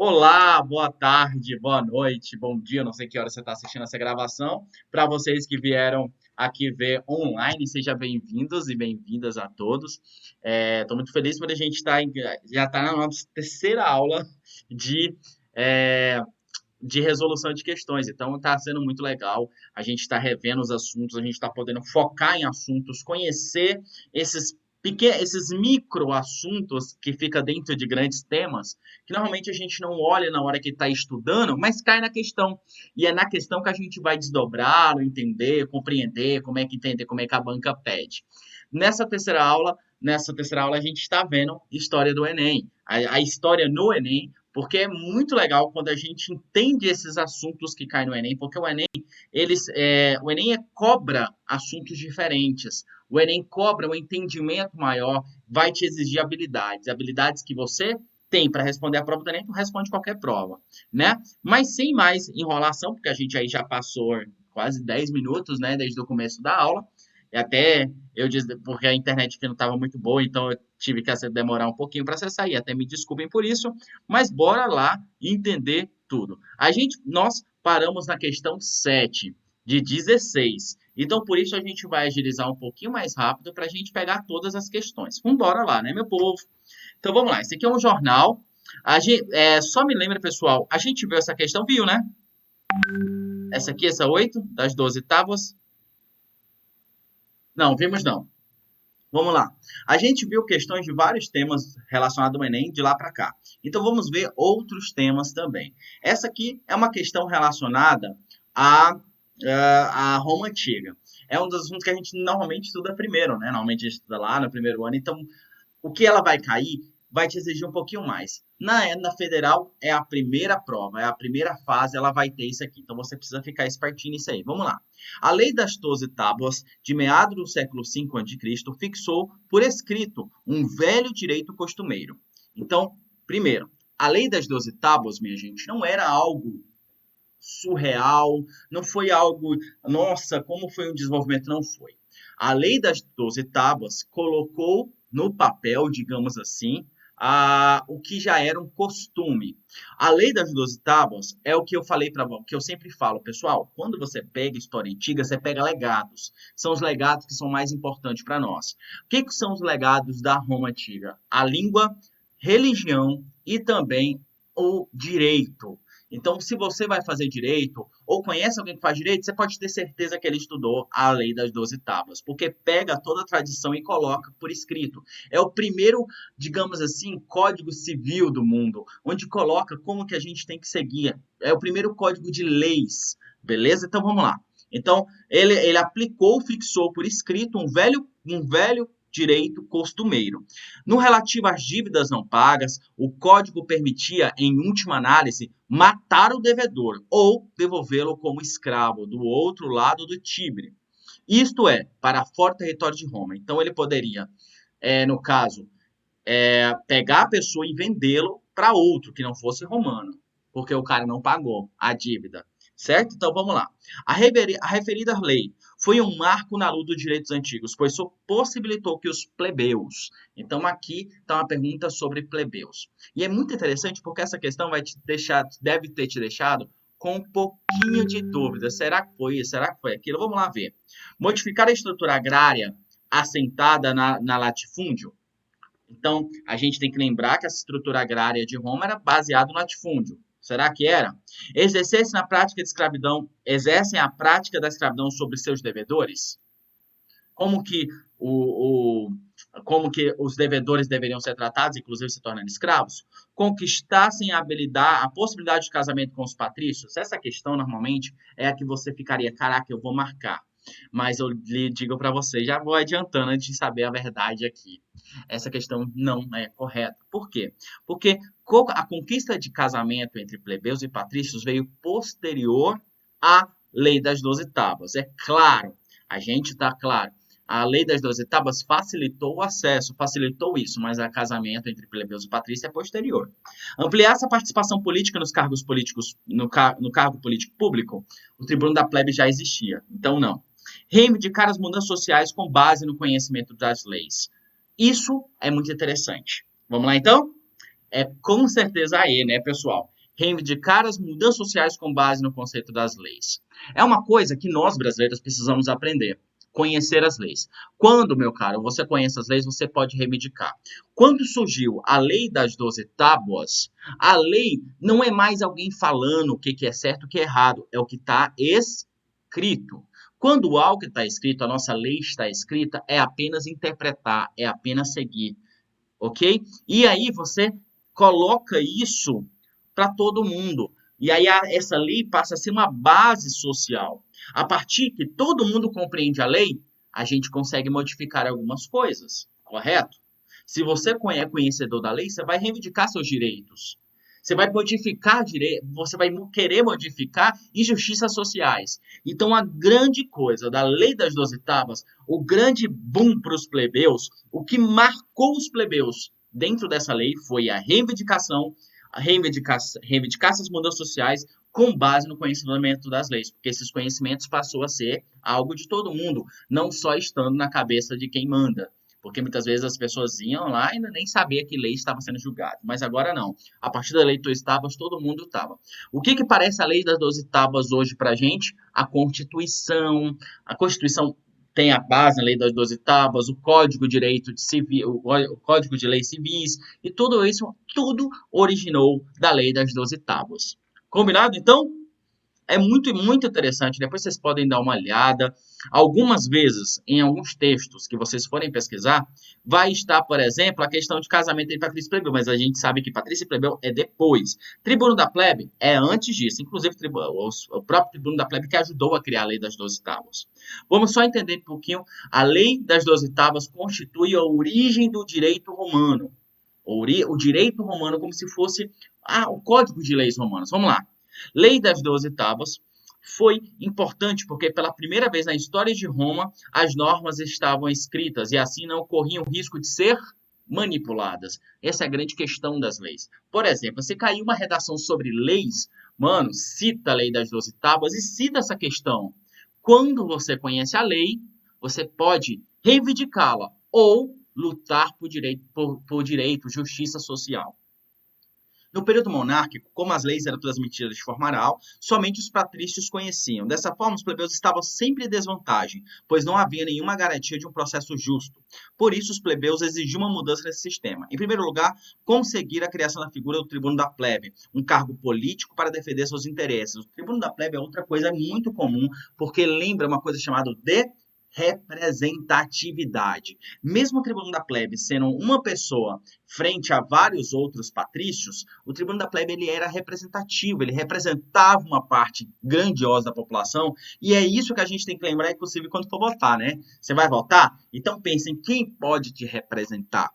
Olá, boa tarde, boa noite, bom dia, não sei que hora você está assistindo essa gravação. Para vocês que vieram aqui ver online, sejam bem-vindos e bem-vindas a todos. Estou muito feliz por a gente já está na nossa terceira aula de, é, de resolução de questões. Então está sendo muito legal. A gente está revendo os assuntos, a gente está podendo focar em assuntos, conhecer esses micro assuntos que fica dentro de grandes temas, que normalmente a gente não olha na hora que está estudando, mas cai na questão. E é na questão que a gente vai desdobrar, entender, compreender, como é que a banca pede. Nessa terceira aula a gente está vendo história do Enem, a história no Enem, porque é muito legal quando a gente entende esses assuntos que caem no Enem, porque o Enem cobra assuntos diferentes. O Enem cobra um entendimento maior, vai te exigir habilidades. Habilidades que você tem para responder a prova do Enem, tu responde qualquer prova, né? Mas sem mais enrolação, porque a gente aí já passou quase 10 minutos, né, desde o começo da aula. E até eu disse, porque a internet aqui não estava muito boa, então eu tive que demorar um pouquinho para acessar, e até me desculpem por isso, mas bora lá entender tudo. Nós paramos na questão 7 de 16. Então, por isso, a gente vai agilizar um pouquinho mais rápido para a gente pegar todas as questões. Vambora lá, né, meu povo? Então, vamos lá. Esse aqui é um jornal. Só me lembra, pessoal, a gente viu essa questão, viu, né? Essa aqui, essa 8 das 12 tábuas. Não, vimos não. Vamos lá. A gente viu questões de vários temas relacionados ao Enem de lá para cá. Então vamos ver outros temas também. Essa aqui é uma questão relacionada à Roma Antiga. É um dos assuntos que a gente normalmente estuda primeiro, né? Normalmente a gente estuda lá no primeiro ano. Então o que ela vai cair vai te exigir um pouquinho mais. Na federal é a primeira prova, é a primeira fase, ela vai ter isso aqui. Então você precisa ficar espertinho nisso aí. Vamos lá. A lei das 12 tábuas, de meados do século V a.C., fixou por escrito um velho direito costumeiro. Então, primeiro, a lei das 12 tábuas, minha gente, não era algo surreal, não foi algo, nossa, como foi um desenvolvimento, não foi. A lei das 12 tábuas colocou no papel, digamos assim, o que já era um costume. A lei das 12 tábuas é o que eu falei para que eu sempre falo, pessoal, quando você pega história antiga, você pega legados. São os legados que são mais importantes para nós. O que são os legados da Roma antiga? A língua, religião e também o direito. Então, se você vai fazer direito ou conhece alguém que faz direito, você pode ter certeza que ele estudou a lei das 12 tábuas, porque pega toda a tradição e coloca por escrito. É o primeiro, digamos assim, código civil do mundo, onde coloca como que a gente tem que seguir. É o primeiro código de leis, beleza? Então, vamos lá. Então, ele aplicou, fixou por escrito um velho direito costumeiro. No relativo às dívidas não pagas, o código permitia, em última análise, matar o devedor ou devolvê-lo como escravo do outro lado do Tibre. Isto é, para fora do território de Roma. Então ele poderia, no caso, pegar a pessoa e vendê-lo para outro que não fosse romano, porque o cara não pagou a dívida. Certo? Então vamos lá. A referida lei foi um marco na luta dos direitos antigos, pois possibilitou que os plebeus. Então aqui está uma pergunta sobre plebeus. E é muito interessante porque essa questão deve ter te deixado com um pouquinho de dúvida. Será que foi isso? Será que foi aquilo? Vamos lá ver. Modificar a estrutura agrária assentada na latifúndio. Então, a gente tem que lembrar que essa estrutura agrária de Roma era baseada no latifúndio. Será que era? Exercesse na prática de escravidão, exercem a prática da escravidão sobre seus devedores? Como que, o, o, como que os devedores deveriam ser tratados, inclusive se tornando escravos? Conquistassem a possibilidade de casamento com os patrícios? Essa questão, normalmente, é a que você ficaria, caraca, eu vou marcar. Mas eu lhe digo para você, já vou adiantando antes de saber a verdade aqui. Essa questão não é correta. Por quê? Porque a conquista de casamento entre plebeus e patrícios veio posterior à lei das 12 tábuas. É claro, a gente está claro. A lei das 12 tábuas facilitou o acesso, facilitou isso, mas o casamento entre plebeus e patrícios é posterior. Ampliar essa participação política nos cargos políticos, no cargo político público, o tribuno da plebe já existia, então não. Reivindicar as mudanças sociais com base no conhecimento das leis. Isso é muito interessante. Vamos lá, então? É com certeza aí, né, pessoal? Reivindicar as mudanças sociais com base no conceito das leis. É uma coisa que nós brasileiros precisamos aprender. Conhecer as leis. Quando, meu caro, você conhece as leis, você pode reivindicar. Quando surgiu a lei das 12 tábuas, a lei não é mais alguém falando o que é certo e o que é errado, é o que está escrito. Quando algo que está escrito, a nossa lei está escrita, é apenas interpretar, é apenas seguir, ok? E aí você coloca isso para todo mundo. E aí essa lei passa a ser uma base social. A partir que todo mundo compreende a lei, a gente consegue modificar algumas coisas, correto? Se você é conhecedor da lei, você vai reivindicar seus direitos. Você vai modificar direito, você vai querer modificar injustiças sociais. Então, a grande coisa da lei das 12 tábuas, o grande boom para os plebeus, o que marcou os plebeus dentro dessa lei foi a reivindicação, reivindicar essas mudanças sociais com base no conhecimento das leis, porque esses conhecimentos passou a ser algo de todo mundo, não só estando na cabeça de quem manda. Porque muitas vezes as pessoas iam lá e ainda nem sabia que lei estava sendo julgada. Mas agora não. A partir da lei dos tábuas, todo mundo estava. O que parece a lei das 12 tábuas hoje para a gente? A Constituição. A Constituição tem a base na lei das 12 tábuas, o Código de Direito de Civil, o Código de Leis Civis, e tudo isso, tudo originou da lei das 12 tábuas. Combinado, então? É muito, muito interessante. Depois vocês podem dar uma olhada. Algumas vezes, em alguns textos que vocês forem pesquisar, vai estar, por exemplo, a questão de casamento entre Patrícia e Plebeu, mas a gente sabe que Patrícia e Plebeu é depois. Tribuno da Plebe é antes disso. Inclusive, o próprio Tribuno da Plebe que ajudou a criar a Lei das 12 Tábuas. Vamos só entender um pouquinho. A Lei das 12 Tábuas constitui a origem do direito romano. O direito romano como se fosse o Código de Leis Romanas. Vamos lá. Lei das 12 Tábuas foi importante porque pela primeira vez na história de Roma as normas estavam escritas e assim não corriam o risco de ser manipuladas. Essa é a grande questão das leis. Por exemplo, se caiu uma redação sobre leis, mano, cita a Lei das 12 Tábuas e cita essa questão. Quando você conhece a lei, você pode reivindicá-la ou lutar por direito, justiça social. No período monárquico, como as leis eram transmitidas de forma oral, somente os patrícios conheciam. Dessa forma, os plebeus estavam sempre em desvantagem, pois não havia nenhuma garantia de um processo justo. Por isso, os plebeus exigiam uma mudança nesse sistema. Em primeiro lugar, conseguir a criação da figura do tribuno da plebe, um cargo político para defender seus interesses. O tribuno da plebe é outra coisa muito comum, porque lembra uma coisa chamada de representatividade. Mesmo o tribuno da plebe sendo uma pessoa frente a vários outros patrícios, o tribuno da plebe ele era representativo, ele representava uma parte grandiosa da população, e é isso que a gente tem que lembrar, inclusive, quando for votar, né? Você vai votar? Então pense em quem pode te representar.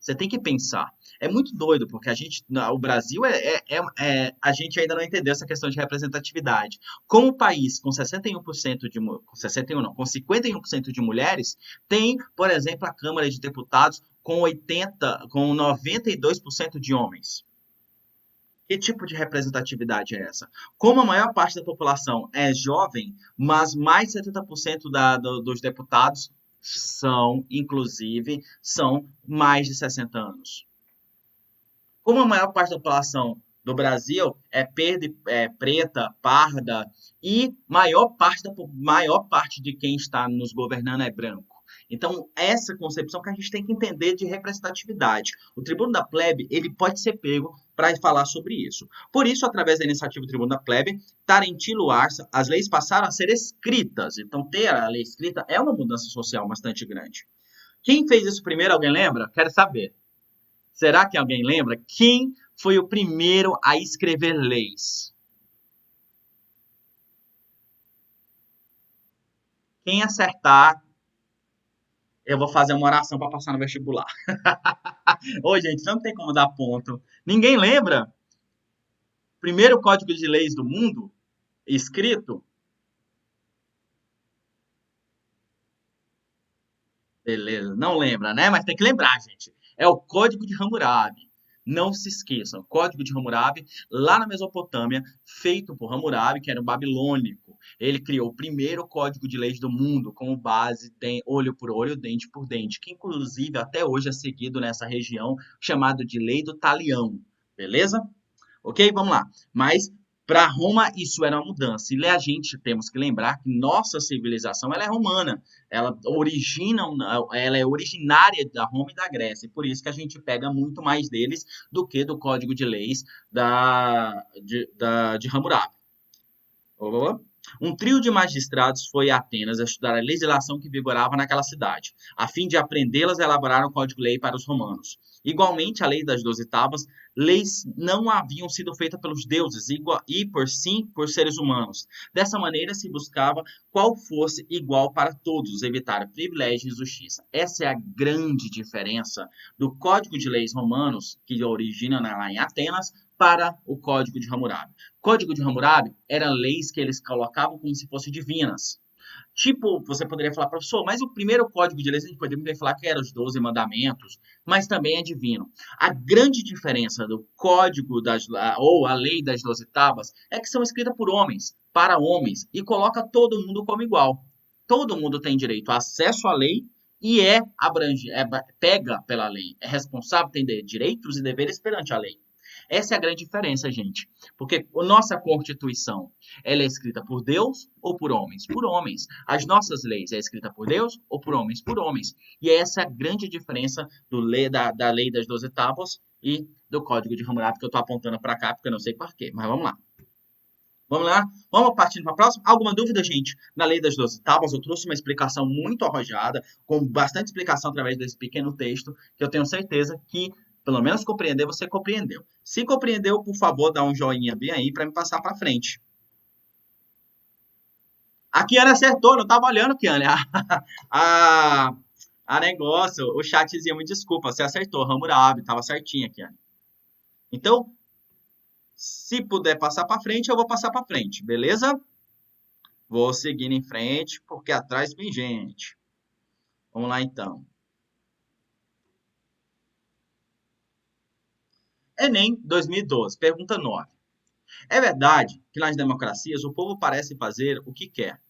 Você tem que pensar. É muito doido, porque o Brasil a gente ainda não entendeu essa questão de representatividade. Como o país com 61% com 61 não, com 51% de mulheres, tem, por exemplo, a Câmara de Deputados com 92% de homens. Que tipo de representatividade é essa? Como a maior parte da população é jovem, mas mais de 70% dos deputados são mais de 60 anos. Como a maior parte da população do Brasil é preta, parda, e maior parte de quem está nos governando é branco. Então, essa concepção que a gente tem que entender de representatividade. O Tribuno da Plebe, ele pode ser pego para falar sobre isso. Por isso, através da iniciativa do Tribuno da Plebe, Tarentino Arça, as leis passaram a ser escritas. Então, ter a lei escrita é uma mudança social bastante grande. Quem fez isso primeiro, alguém lembra? Quero saber. Será que alguém lembra? Quem foi o primeiro a escrever leis? Quem acertar, eu vou fazer uma oração para passar no vestibular. Ô, gente, não tem como dar ponto. Ninguém lembra? Primeiro código de leis do mundo escrito? Beleza, não lembra, né? Mas tem que lembrar, gente. É o Código de Hammurabi. Não se esqueçam, Código de Hammurabi, lá na Mesopotâmia, feito por Hammurabi, que era um babilônico. Ele criou o primeiro código de leis do mundo, com base olho por olho, dente por dente, que inclusive até hoje é seguido nessa região, chamado de Lei do Talião. Beleza? Ok? Vamos lá. Mas para Roma isso era uma mudança. E a gente temos que lembrar que nossa civilização ela é romana. Ela é originária da Roma e da Grécia. E por isso que a gente pega muito mais deles do que do Código de Leis de Hammurabi. Um trio de magistrados foi a Atenas a estudar a legislação que vigorava naquela cidade. A fim de aprendê-las, elaboraram um código-lei para os romanos. Igualmente, a lei das 12 tábuas, leis não haviam sido feitas pelos deuses e, por sim, por seres humanos. Dessa maneira, se buscava qual fosse igual para todos, evitar privilégio e injustiça. Essa é a grande diferença do Código de Leis romanos, que origina lá em Atenas, para o Código de Hammurabi. Código de Hammurabi eram leis que eles colocavam como se fossem divinas. Tipo, você poderia falar, professor, mas o primeiro código de leis a gente poderia falar que eram os 12 mandamentos, mas também é divino. A grande diferença do código ou a lei das 12 tábuas é que são escritas por homens, para homens, e coloca todo mundo como igual. Todo mundo tem direito a acesso à lei e pega pela lei, é responsável, tem direitos e deveres perante a lei. Essa é a grande diferença, gente. Porque a nossa Constituição, ela é escrita por Deus ou por homens? Por homens. As nossas leis é escrita por Deus ou por homens? Por homens. E essa é a grande diferença da lei das 12 tábuas e do Código de Hammurabi, que eu estou apontando para cá, porque eu não sei por quê. Mas vamos lá. Vamos lá? Vamos partindo para a próxima? Alguma dúvida, gente? Na lei das 12 tábuas, eu trouxe uma explicação muito arrojada, com bastante explicação através desse pequeno texto, que eu tenho certeza que pelo menos compreender, você compreendeu. Se compreendeu, por favor, dá um joinha bem aí para me passar para frente. A Kiana acertou, não estava olhando, Kiana. A negócio, o chatzinho, me desculpa, você acertou, Hammurabi, estava certinho, Kiana. Então, se puder passar para frente, eu vou passar para frente, beleza? Vou seguindo em frente, porque atrás vem gente. Vamos lá, então. Enem 2012, pergunta 9. É verdade que nas democracias o povo parece fazer o que quer,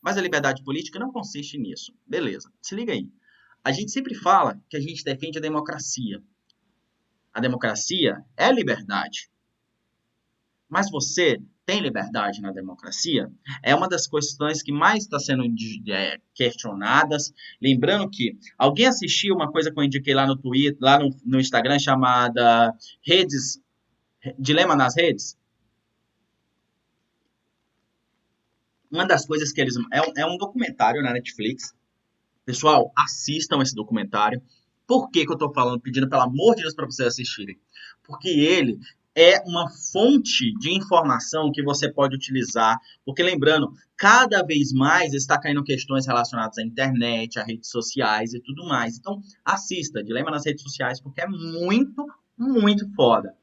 mas a liberdade política não consiste nisso. Beleza, se liga aí. A gente sempre fala que a gente defende a democracia. A democracia é liberdade. Mas você tem liberdade na democracia? É uma das questões que mais está sendo questionadas. Lembrando que alguém assistiu uma coisa que eu indiquei lá no Twitter, lá no Instagram, chamada Dilema nas Redes? Uma das coisas que eles... É um documentário na Netflix. Pessoal, assistam esse documentário. Por que eu estou falando, pedindo pelo amor de Deus para vocês assistirem? Porque ele é uma fonte de informação que você pode utilizar. Porque lembrando, cada vez mais está caindo questões relacionadas à internet, a redes sociais e tudo mais. Então, assista Dilema nas Redes Sociais, porque é muito, muito foda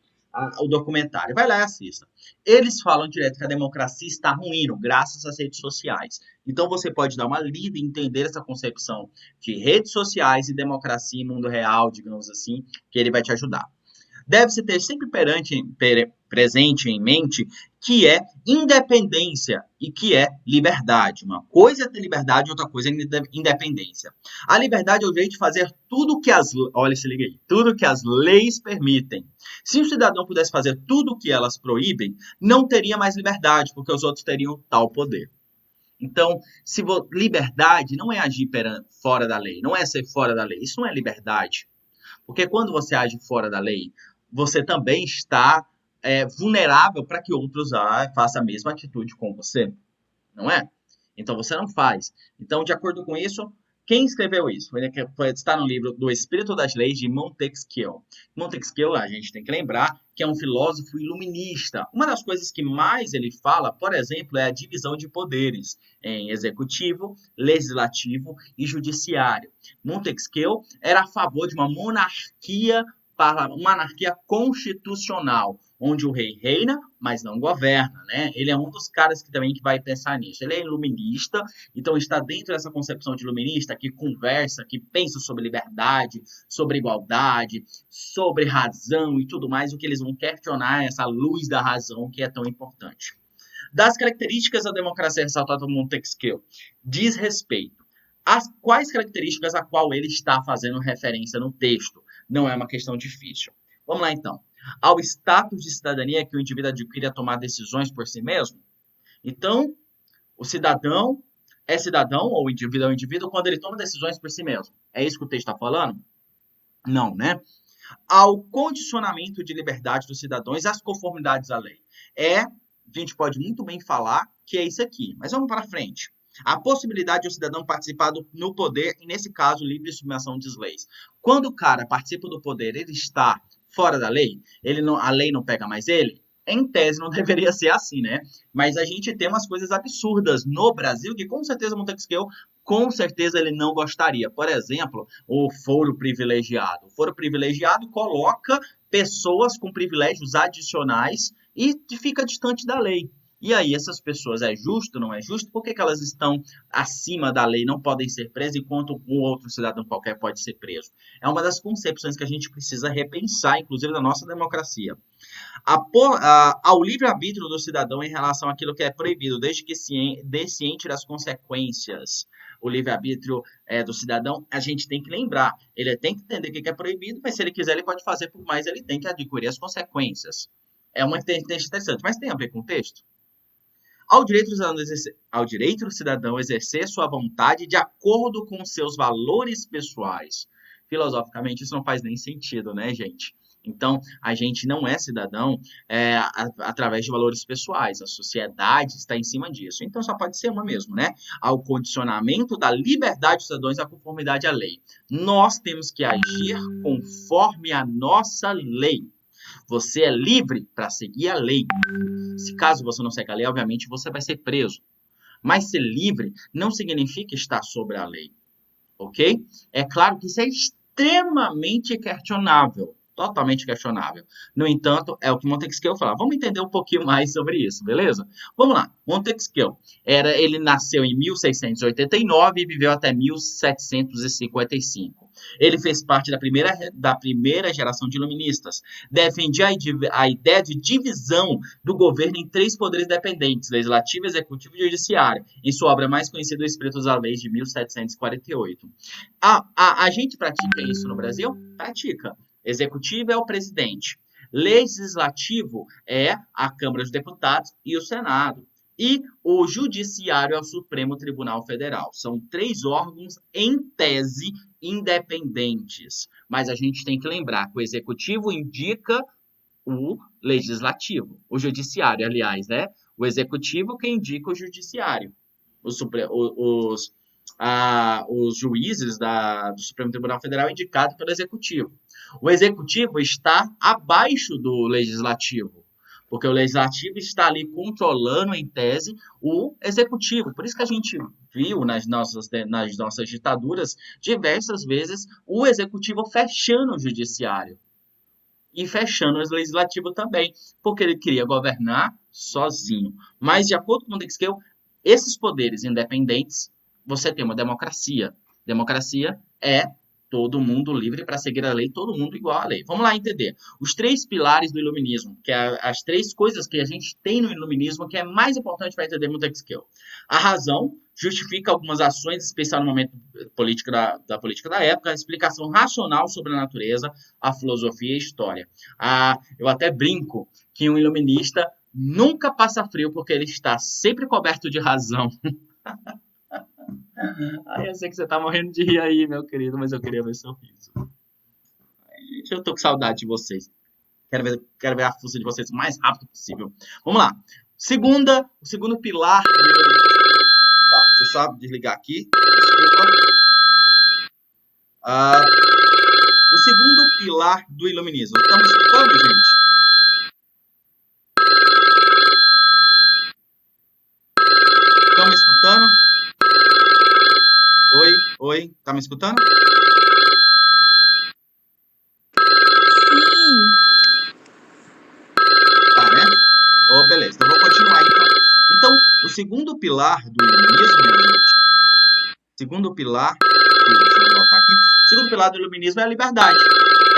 o documentário. Vai lá e assista. Eles falam direto que a democracia está ruindo graças às redes sociais. Então você pode dar uma lida e entender essa concepção de redes sociais e democracia em mundo real, digamos assim, que ele vai te ajudar. Deve-se ter sempre presente em mente que é independência e que é liberdade. Uma coisa é ter liberdade, outra coisa é independência. A liberdade é o jeito de fazer tudo que olha, se liga aí, tudo que as leis permitem. Se um cidadão pudesse fazer tudo o que elas proíbem, não teria mais liberdade, porque os outros teriam tal poder. Então, liberdade não é agir fora da lei, não é ser fora da lei. Isso não é liberdade. Porque quando você age fora da lei, você também está vulnerável para que outros façam a mesma atitude com você, não é? Então você não faz. Então, de acordo com isso, quem escreveu isso? Está no livro do Espírito das Leis de Montesquieu. Montesquieu, a gente tem que lembrar que é um filósofo iluminista. Uma das coisas que mais ele fala, por exemplo, é a divisão de poderes em executivo, legislativo e judiciário. Montesquieu era a favor de uma monarquia monarquia constitucional, onde o rei reina, mas não governa, né? Ele é um dos caras que também que vai pensar nisso. Ele é iluminista, então está dentro dessa concepção de iluminista que conversa, que pensa sobre liberdade, sobre igualdade, sobre razão e tudo mais, o que eles vão questionar é essa luz da razão que é tão importante. Das características da democracia ressaltada por Montesquieu, diz respeito às quais características a qual ele está fazendo referência no texto. Não é uma questão difícil. Vamos lá, então. Ao status de cidadania que o indivíduo adquire a tomar decisões por si mesmo. Então, o cidadão é cidadão, ou o indivíduo é o indivíduo, quando ele toma decisões por si mesmo. É isso que o texto está falando? Não, né? Ao condicionamento de liberdade dos cidadãos às conformidades à lei. A gente pode muito bem falar que é isso aqui, mas vamos para frente. A possibilidade de o cidadão participar no poder, e nesse caso, livre submissão das leis. Quando o cara participa do poder, ele está fora da lei, a lei não pega mais ele, em tese não deveria ser assim, né? Mas a gente tem umas coisas absurdas no Brasil que com certeza Montesquieu, com certeza ele não gostaria. Por exemplo, o foro privilegiado. O foro privilegiado coloca pessoas com privilégios adicionais e fica distante da lei. E aí, essas pessoas, é justo, não é justo? Por que elas estão acima da lei, não podem ser presas, enquanto um outro cidadão qualquer pode ser preso? É uma das concepções que a gente precisa repensar, inclusive, na nossa democracia. Ao livre-arbítrio do cidadão em relação àquilo que é proibido, desde que dê ciente das consequências. O livre-arbítrio do cidadão, a gente tem que lembrar. Ele tem que entender o que é proibido, mas se ele quiser, ele pode fazer por mais, ele tem que adquirir as consequências. É uma texto interessante, mas tem a ver com o texto? Ao direito do cidadão exercer sua vontade de acordo com seus valores pessoais. Filosoficamente, isso não faz nem sentido, né, gente? Então, a gente não é cidadão através de valores pessoais. A sociedade está em cima disso. Então, só pode ser uma mesmo, né? Ao condicionamento da liberdade dos cidadãos à conformidade à lei. Nós temos que agir conforme a nossa lei. Você é livre para seguir a lei. Se caso você não segue a lei, obviamente você vai ser preso. Mas ser livre não significa estar sobre a lei, ok? É claro que isso é extremamente questionável, totalmente questionável. No entanto, é o que Montesquieu fala. Vamos entender um pouquinho mais sobre isso, beleza? Vamos lá. Montesquieu, ele nasceu em 1689 e viveu até 1755. Ele fez parte da primeira geração de iluministas. Defendia a ideia de divisão do governo em 3 poderes dependentes, legislativo, executivo e judiciário, em sua obra mais conhecida, O Espírito das Leis, de 1748. A gente pratica isso no Brasil? Pratica. Executivo é o presidente. Legislativo é a Câmara dos Deputados e o Senado. E o Judiciário é o Supremo Tribunal Federal. São 3 órgãos, em tese, independentes. Mas a gente tem que lembrar que o Executivo indica o Legislativo. O Judiciário, aliás, né? O Executivo que indica o Judiciário. Os juízes do Supremo Tribunal Federal indicados pelo Executivo. O Executivo está abaixo do Legislativo, porque o Legislativo está ali controlando, em tese, o Executivo. Por isso que a gente viu nas nossas ditaduras, diversas vezes, o Executivo fechando o Judiciário e fechando o Legislativo também, porque ele queria governar sozinho. Mas, de acordo com Montesquieu, esses poderes independentes, você tem uma democracia. Democracia é todo mundo livre para seguir a lei, todo mundo igual à lei. Vamos lá entender. Os 3 pilares do iluminismo, que é as 3 coisas que a gente tem no iluminismo, que é mais importante para entender Montesquieu. A razão justifica algumas ações, especial no momento político da política da época, a explicação racional sobre a natureza, a filosofia e a história. Eu até brinco que um iluminista nunca passa frio porque ele está sempre coberto de razão. Eu sei que você tá morrendo de rir aí, meu querido, mas eu queria ver seu riso. Gente, eu tô com saudade de vocês. Quero ver a força de vocês o mais rápido possível. Vamos lá. O segundo pilar. Deixa eu só desligar aqui. Desculpa. O segundo pilar do iluminismo. Estamos escutando, gente? Estão me escutando? Oi, tá me escutando? segundo pilar do iluminismo, minha gente, segundo pilar, deixa eu botar aqui, segundo pilar do iluminismo é a liberdade.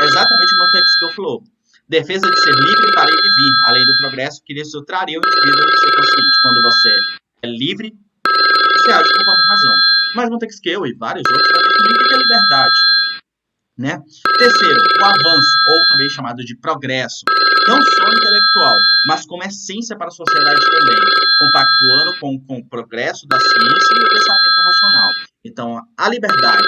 É exatamente o que Montesquieu falou. Defesa de ser livre para ir e vir, além do progresso que isso traria o indivíduo a ser consciente. Quando você é livre, você age conforme a razão. Mas Montesquieu e vários outros vão definir o que é liberdade. Né? Terceiro, o avanço, ou também chamado de progresso, não só intelectual, mas como essência para a sociedade também, compactuando com o progresso da ciência e o pensamento racional. Então, a liberdade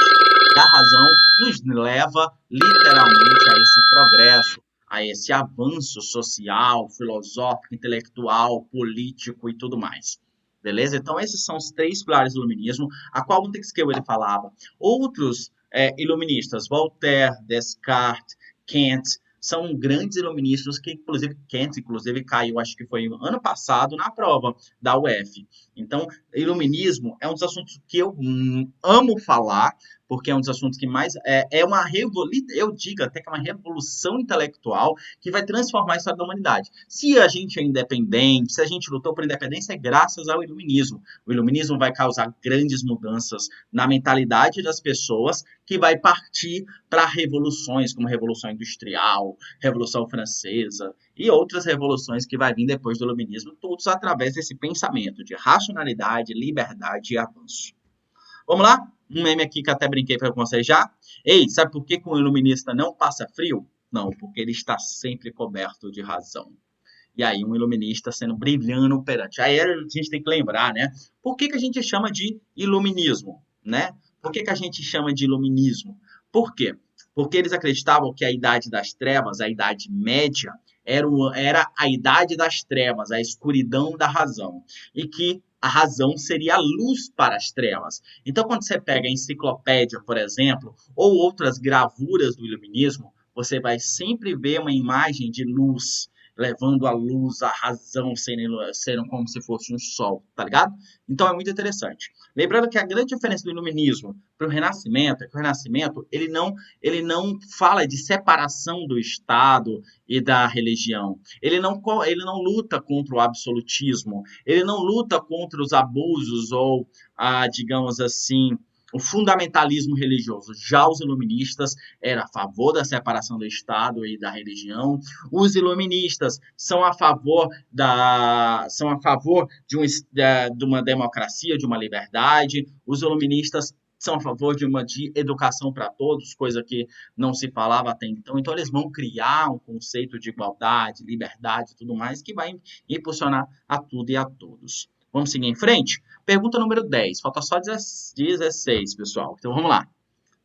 da razão nos leva literalmente a esse progresso, a esse avanço social, filosófico, intelectual, político e tudo mais. Beleza? Então, esses são os três pilares do iluminismo, a qual Montesquieu ele falava. Outros iluministas, Voltaire, Descartes, Kant, são grandes iluministas que, inclusive, Kant, inclusive, caiu, acho que foi ano passado, na prova da UF. Então, iluminismo é um dos assuntos que eu amo falar, porque é um dos assuntos que mais é uma revolução, eu digo até que é uma revolução intelectual que vai transformar a história da humanidade. Se a gente é independente, se a gente lutou por independência, é graças ao iluminismo. O iluminismo vai causar grandes mudanças na mentalidade das pessoas, que vai partir para revoluções, como a Revolução Industrial, Revolução Francesa e outras revoluções que vai vir depois do iluminismo, todos através desse pensamento de racionalidade, liberdade e avanço. Vamos lá? Um meme aqui que até brinquei com vocês já. Ei, sabe por que um iluminista não passa frio? Não, porque ele está sempre coberto de razão. E aí, um iluminista sendo brilhando perante. Aí a gente tem que lembrar, né? Por que a gente chama de iluminismo, né? Por que a gente chama de iluminismo? Por quê? Porque eles acreditavam que a Idade das Trevas, a Idade Média, era a Idade das Trevas, a escuridão da razão. E que a razão seria a luz para as trevas. Então, quando você pega a enciclopédia, por exemplo, ou outras gravuras do iluminismo, você vai sempre ver uma imagem de luz, levando a luz, a razão, sendo como se fosse um sol, tá ligado? Então é muito interessante. Lembrando que a grande diferença do iluminismo para o Renascimento é que o Renascimento ele não fala de separação do Estado e da religião. Ele não luta contra o absolutismo, ele não luta contra os abusos ou, digamos assim, o fundamentalismo religioso. Já os iluministas eram a favor da separação do Estado e da religião. Os iluministas são a favor de uma democracia, de uma liberdade. Os iluministas são a favor de educação para todos, coisa que não se falava até então. Então, eles vão criar um conceito de igualdade, liberdade e tudo mais, que vai impulsionar a tudo e a todos. Vamos seguir em frente? Pergunta número 10. Falta só 16, pessoal. Então, vamos lá.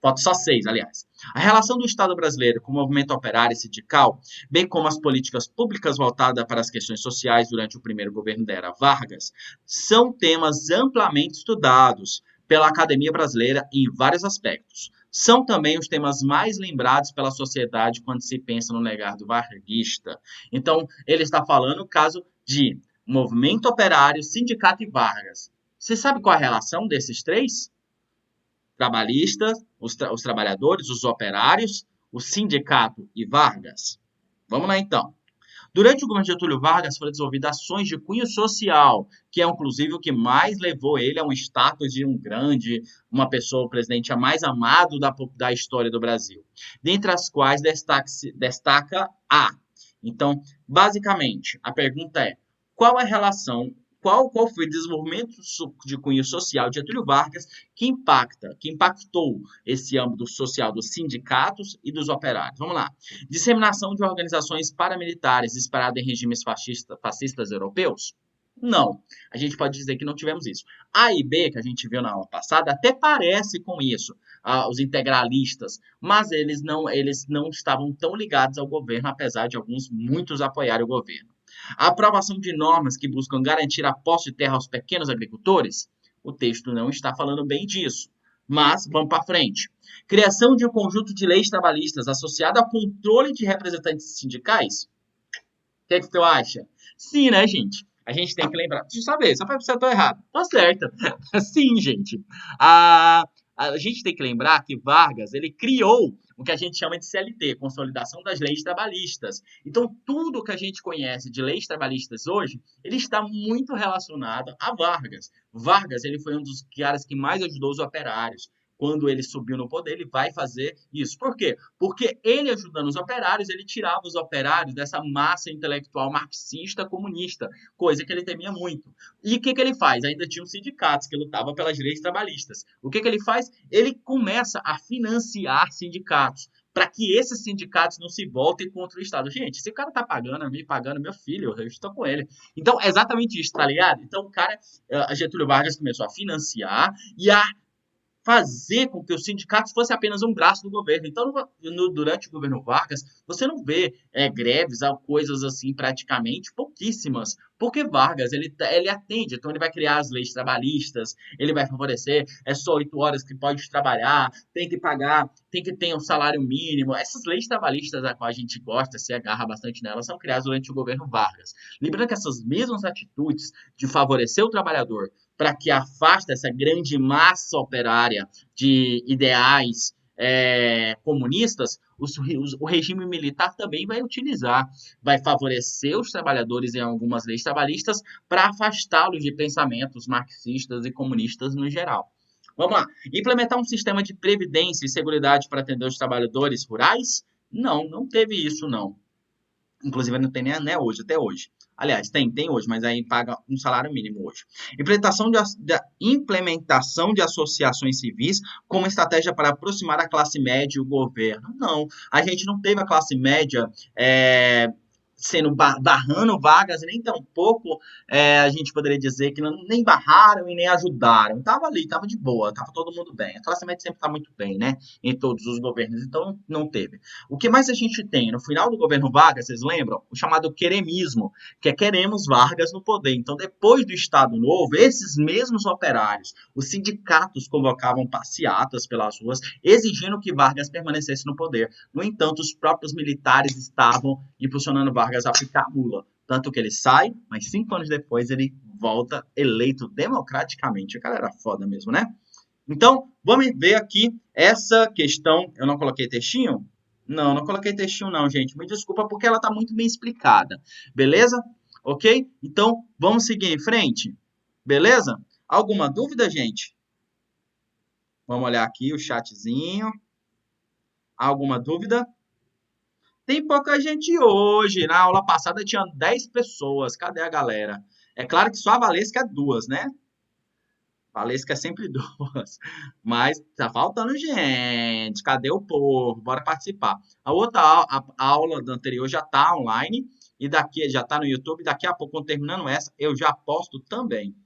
Falta só 6, aliás. A relação do Estado brasileiro com o movimento operário e sindical, bem como as políticas públicas voltadas para as questões sociais durante o primeiro governo da era Vargas, são temas amplamente estudados pela Academia Brasileira em vários aspectos. São também os temas mais lembrados pela sociedade quando se pensa no legado varguista. Então, ele está falando o caso de movimento operário, sindicato e Vargas. Você sabe qual é a relação desses três? Trabalhistas, os trabalhadores, os operários, o sindicato e Vargas. Vamos lá, então. Durante o governo de Getúlio Vargas foram desenvolvidas ações de cunho social, que é inclusive o que mais levou ele a um status de uma pessoa, o presidente mais amado da história do Brasil. Dentre as quais destaca a. Então, basicamente, a pergunta é: qual a relação, qual foi o desenvolvimento de cunho social de Getúlio Vargas que impactou esse âmbito social dos sindicatos e dos operários? Vamos lá. Disseminação de organizações paramilitares inspiradas em regimes fascistas europeus? Não. A gente pode dizer que não tivemos isso. A e B, que a gente viu na aula passada, até parece com isso, os integralistas, mas eles não estavam tão ligados ao governo, apesar de muitos apoiarem o governo. A aprovação de normas que buscam garantir a posse de terra aos pequenos agricultores? O texto não está falando bem disso. Mas, vamos para frente. Criação de um conjunto de leis trabalhistas associado ao controle de representantes sindicais? O que é que tu acha? Sim, né, gente? A gente tem que lembrar. Deixa eu saber, só para você estar errado. Tá certo. Sim, gente. A gente tem que lembrar que Vargas, ele criou o que a gente chama de CLT, Consolidação das Leis Trabalhistas. Então, tudo que a gente conhece de leis trabalhistas hoje, ele está muito relacionado a Vargas. Vargas, ele foi um dos caras que mais ajudou os operários. Quando ele subiu no poder, ele vai fazer isso. Por quê? Porque ele ajudando os operários, ele tirava os operários dessa massa intelectual marxista comunista, coisa que ele temia muito. E o que ele faz? Ainda tinha os sindicatos que lutavam pelas leis trabalhistas. O que ele faz? Ele começa a financiar sindicatos para que esses sindicatos não se voltem contra o Estado. Gente, se o cara tá pagando, me pagando, meu filho, eu estou com ele. Então, é exatamente isso, tá ligado? Então, o cara, a Getúlio Vargas começou a financiar e a fazer com que os sindicatos fossem apenas um braço do governo. Então, durante o governo Vargas, você não vê greves ou coisas assim praticamente, pouquíssimas, porque Vargas, ele atende, então ele vai criar as leis trabalhistas, ele vai favorecer, é só 8 horas que pode trabalhar, tem que pagar, tem que ter um salário mínimo. Essas leis trabalhistas a qual a gente gosta, se agarra bastante nelas, são criadas durante o governo Vargas. Lembrando que essas mesmas atitudes de favorecer o trabalhador, para que afaste essa grande massa operária de ideais comunistas, o regime militar também vai utilizar, vai favorecer os trabalhadores em algumas leis trabalhistas para afastá-los de pensamentos marxistas e comunistas no geral. Vamos lá. Implementar um sistema de previdência e seguridade para atender os trabalhadores rurais? Não, não teve isso, não. Inclusive, não tem nem hoje, até hoje. Aliás, tem hoje, mas aí paga um salário mínimo hoje. Implementação de associações civis como estratégia para aproximar a classe média e o governo. Não, a gente não teve a classe média sendo barrando vagas, nem tampouco a gente poderia dizer que nem barraram e nem ajudaram. Estava ali, estava de boa, estava todo mundo bem. A classe média sempre está muito bem, né? Em todos os governos, então não teve. O que mais a gente tem? No final do governo Vargas, vocês lembram? O chamado queremismo, que é queremos Vargas no poder. Então, depois do Estado Novo, esses mesmos operários, os sindicatos convocavam passeatas pelas ruas, exigindo que Vargas permanecesse no poder. No entanto, os próprios militares estavam impulsionando Vargas a ficar mula. Tanto que ele sai, mas 5 anos depois ele volta eleito democraticamente. O cara era foda mesmo, né? Então, vamos ver aqui essa questão. Eu não coloquei textinho? Não, não coloquei textinho não, gente. Me desculpa porque ela está muito bem explicada. Beleza? Ok? Então, vamos seguir em frente? Beleza? Alguma dúvida, gente? Vamos olhar aqui o chatzinho. Alguma dúvida? Tem pouca gente hoje. Na aula passada tinha 10 pessoas. Cadê a galera? É claro que só a Valesca é 2, né? Valesca é sempre 2. Mas tá faltando gente. Cadê o povo? Bora participar. A outra a aula da anterior já tá online. E daqui já tá no YouTube. Daqui a pouco, quando terminando essa, eu já posto também.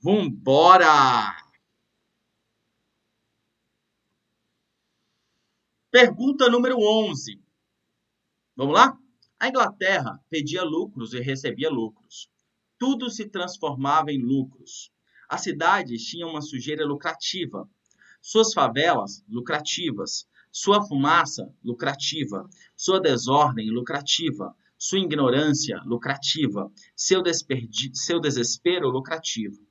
Vambora! Pergunta número 11. Vamos lá? A Inglaterra pedia lucros e recebia lucros. Tudo se transformava em lucros. As cidades tinham uma sujeira lucrativa. Suas favelas, lucrativas. Sua fumaça, lucrativa. Sua desordem, lucrativa. Sua ignorância, lucrativa. Seu desespero, lucrativo.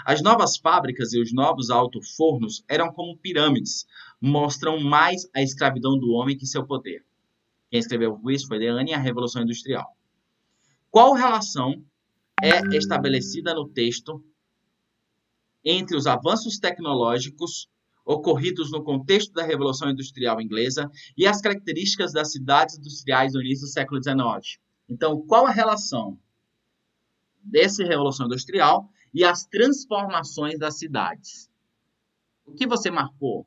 As novas fábricas e os novos alto-fornos eram como pirâmides. Mostram mais a escravidão do homem que seu poder. Quem escreveu isso foi Deane e a Revolução Industrial. Qual relação é estabelecida no texto entre os avanços tecnológicos ocorridos no contexto da Revolução Industrial Inglesa e as características das cidades industriais no início do século XIX? Então, qual a relação dessa Revolução Industrial e as transformações das cidades? O que você marcou?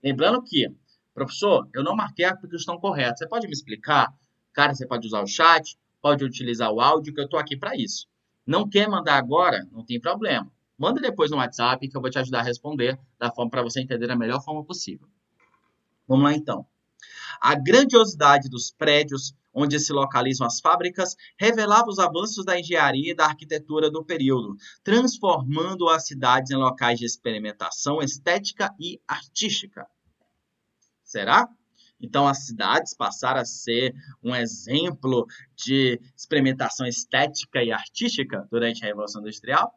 Lembrando que, professor, eu não marquei a questão correta. Você pode me explicar? Cara, você pode usar o chat, pode utilizar o áudio, que eu estou aqui para isso. Não quer mandar agora? Não tem problema. Manda depois no WhatsApp, que eu vou te ajudar a responder da forma para você entender da melhor forma possível. Vamos lá, então. A grandiosidade dos prédios onde se localizam as fábricas revelava os avanços da engenharia e da arquitetura do período, transformando as cidades em locais de experimentação estética e artística. Será? Então, as cidades passaram a ser um exemplo de experimentação estética e artística durante a Revolução Industrial?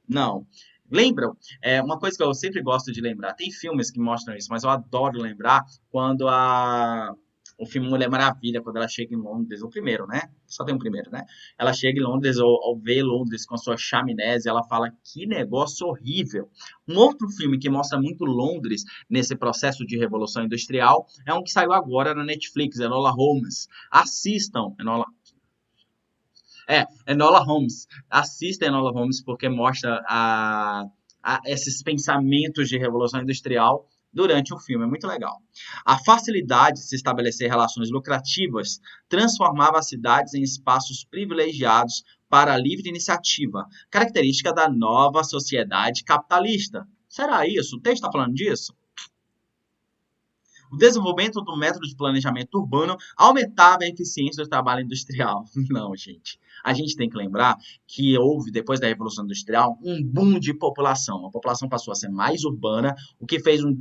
Não. Lembram? Uma coisa que eu sempre gosto de lembrar, tem filmes que mostram isso, mas eu adoro lembrar quando o filme Mulher Maravilha, quando ela chega em Londres, o primeiro, né? Só tem um primeiro, né? Ela chega em Londres, ou vê Londres com sua chaminés, e ela fala, que negócio horrível. Um outro filme que mostra muito Londres nesse processo de revolução industrial é um que saiu agora na Netflix, Enola Holmes. Assistam, Enola Holmes. Assista Enola Holmes porque mostra esses pensamentos de revolução industrial durante o filme. É muito legal. A facilidade de se estabelecer relações lucrativas transformava as cidades em espaços privilegiados para a livre iniciativa, característica da nova sociedade capitalista. Será isso? O texto está falando disso? O desenvolvimento do método de planejamento urbano aumentava a eficiência do trabalho industrial. Não, gente. A gente tem que lembrar que houve, depois da Revolução Industrial, um boom de população. A população passou a ser mais urbana, o que fez um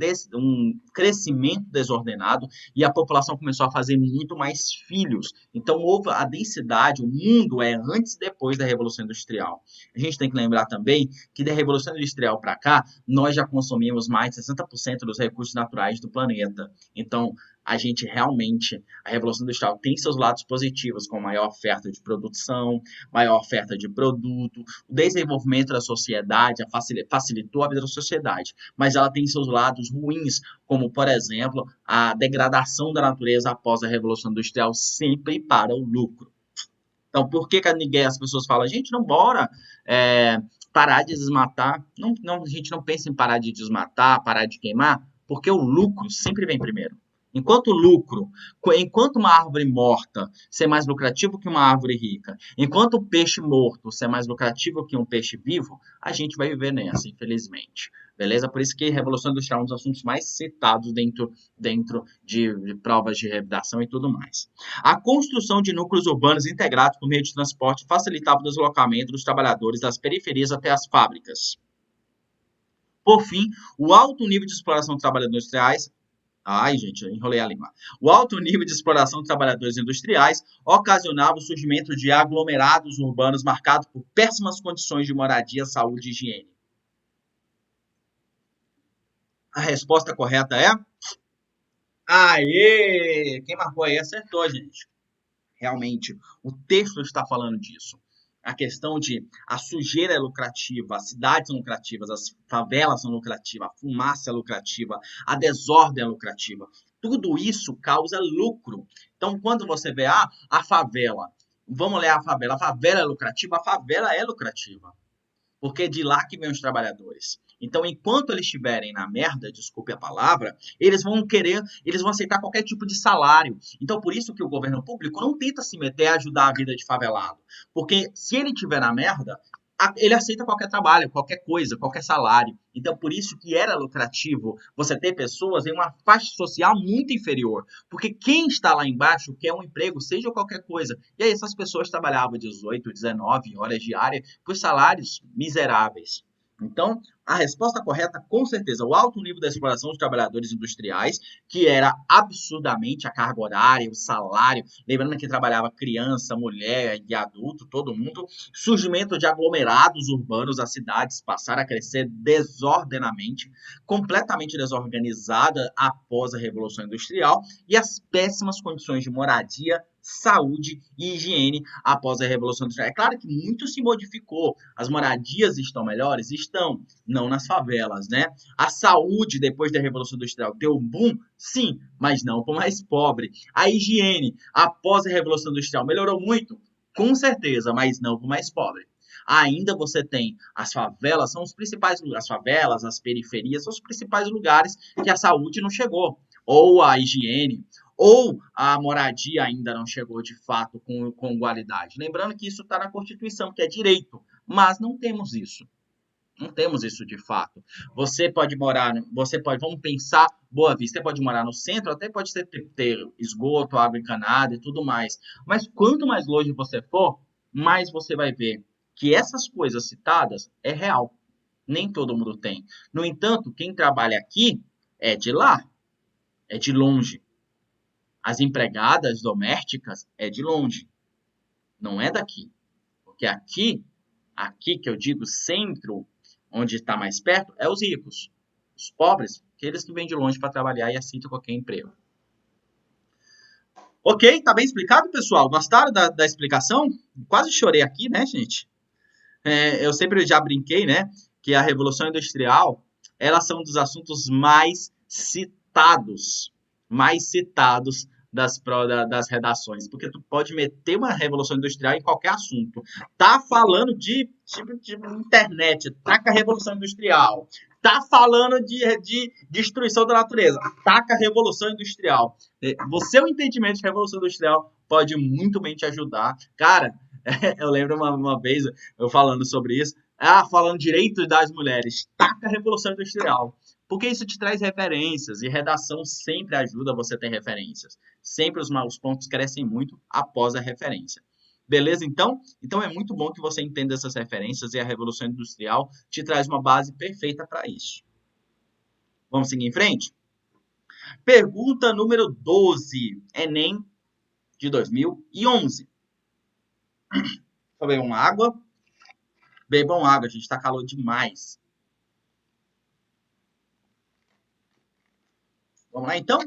crescimento desordenado e a população começou a fazer muito mais filhos. Então, houve a densidade, o mundo é antes e depois da Revolução Industrial. A gente tem que lembrar também que da Revolução Industrial para cá, nós já consumimos mais de 60% dos recursos naturais do planeta. Então, a gente realmente, a Revolução Industrial tem seus lados positivos, com maior oferta de produção, maior oferta de produto, o desenvolvimento da sociedade, facilitou a vida da sociedade, mas ela tem seus lados ruins, como, por exemplo, a degradação da natureza após a Revolução Industrial, sempre para o lucro. Então, por que que ninguém, as pessoas falam, gente, não bora parar de desmatar? Não, não, a gente não pensa em parar de desmatar, parar de queimar, porque o lucro sempre vem primeiro. Enquanto o lucro, enquanto uma árvore morta ser mais lucrativo que uma árvore rica, enquanto o peixe morto ser mais lucrativo que um peixe vivo, a gente vai viver nessa, infelizmente. Beleza? Por isso que Revolução Industrial é um dos assuntos mais citados dentro de provas de redação e tudo mais. A construção de núcleos urbanos integrados por meio de transporte facilitava o deslocamento dos trabalhadores das periferias até as fábricas. Por fim, o alto nível de exploração de trabalhadores industriais. Ai, gente, eu enrolei a língua. O alto nível de exploração de trabalhadores industriais ocasionava o surgimento de aglomerados urbanos marcados por péssimas condições de moradia, saúde e higiene. A resposta correta é. Aê! Quem marcou aí acertou, gente. Realmente, o texto está falando disso. A questão de a sujeira é lucrativa, as cidades são lucrativas, as favelas são lucrativas, a fumaça é lucrativa, a desordem é lucrativa. Tudo isso causa lucro. Então, quando você vê a favela, vamos ler a favela é lucrativa, a favela é lucrativa porque é de lá que vêm os trabalhadores. Então, enquanto eles estiverem na merda, desculpe a palavra, eles vão aceitar qualquer tipo de salário. Então, por isso que o governo público não tenta se meter a ajudar a vida de favelado. Porque se ele estiver na merda, ele aceita qualquer trabalho, qualquer coisa, qualquer salário. Então, por isso que era lucrativo você ter pessoas em uma faixa social muito inferior. Porque quem está lá embaixo quer um emprego, seja qualquer coisa. E aí essas pessoas trabalhavam 18, 19 horas diárias por salários miseráveis. Então, a resposta correta, com certeza, o alto nível da exploração dos trabalhadores industriais, que era absurdamente a carga horária, o salário, lembrando que trabalhava criança, mulher e adulto, todo mundo, surgimento de aglomerados urbanos, as cidades passaram a crescer desordenamente, completamente desorganizada após a Revolução Industrial, e as péssimas condições de moradia, saúde e higiene após a Revolução Industrial. É claro que muito se modificou. As moradias estão melhores? Estão, não nas favelas, né? A saúde depois da Revolução Industrial deu um boom? Sim, mas não para o mais pobre. A higiene após a Revolução Industrial melhorou muito? Com certeza, mas não para o mais pobre. Ainda você tem as favelas, são os principais lugares, as favelas, as periferias, são os principais lugares que a saúde não chegou, ou a higiene, ou a moradia ainda não chegou de fato com igualdade. Lembrando que isso está na Constituição, que é direito, mas não temos isso. Não temos isso de fato. Vamos pensar Boa Vista, você pode morar no centro, até pode ter esgoto, água encanada e tudo mais. Mas quanto mais longe você for, mais você vai ver que essas coisas citadas é real. Nem todo mundo tem. No entanto, quem trabalha aqui é de lá, é de longe. As empregadas domésticas é de longe, não é daqui. Porque aqui que eu digo centro, onde está mais perto, é os ricos. Os pobres, aqueles que vêm de longe para trabalhar e aceitam qualquer emprego. Ok, tá bem explicado, pessoal? Gostaram da explicação? Quase chorei aqui, né, gente? Eu sempre já brinquei, né, que a Revolução Industrial, elas são um dos assuntos mais citados das redações, porque tu pode meter uma Revolução Industrial em qualquer assunto. Tá falando de internet, taca a Revolução Industrial. Tá falando de destruição da natureza, taca a Revolução Industrial. O entendimento de Revolução Industrial pode muito bem te ajudar. Cara, eu lembro uma vez eu falando sobre isso. Falando direitos das mulheres. Taca a Revolução Industrial. Porque isso te traz referências. E redação sempre ajuda você a ter referências. Sempre os pontos crescem muito após a referência. Beleza, então? Então é muito bom que você entenda essas referências e a Revolução Industrial te traz uma base perfeita para isso. Vamos seguir em frente? Pergunta número 12. Enem de 2011. Vou beber uma água. Bebam água, gente, tá calor demais. Vamos lá, então?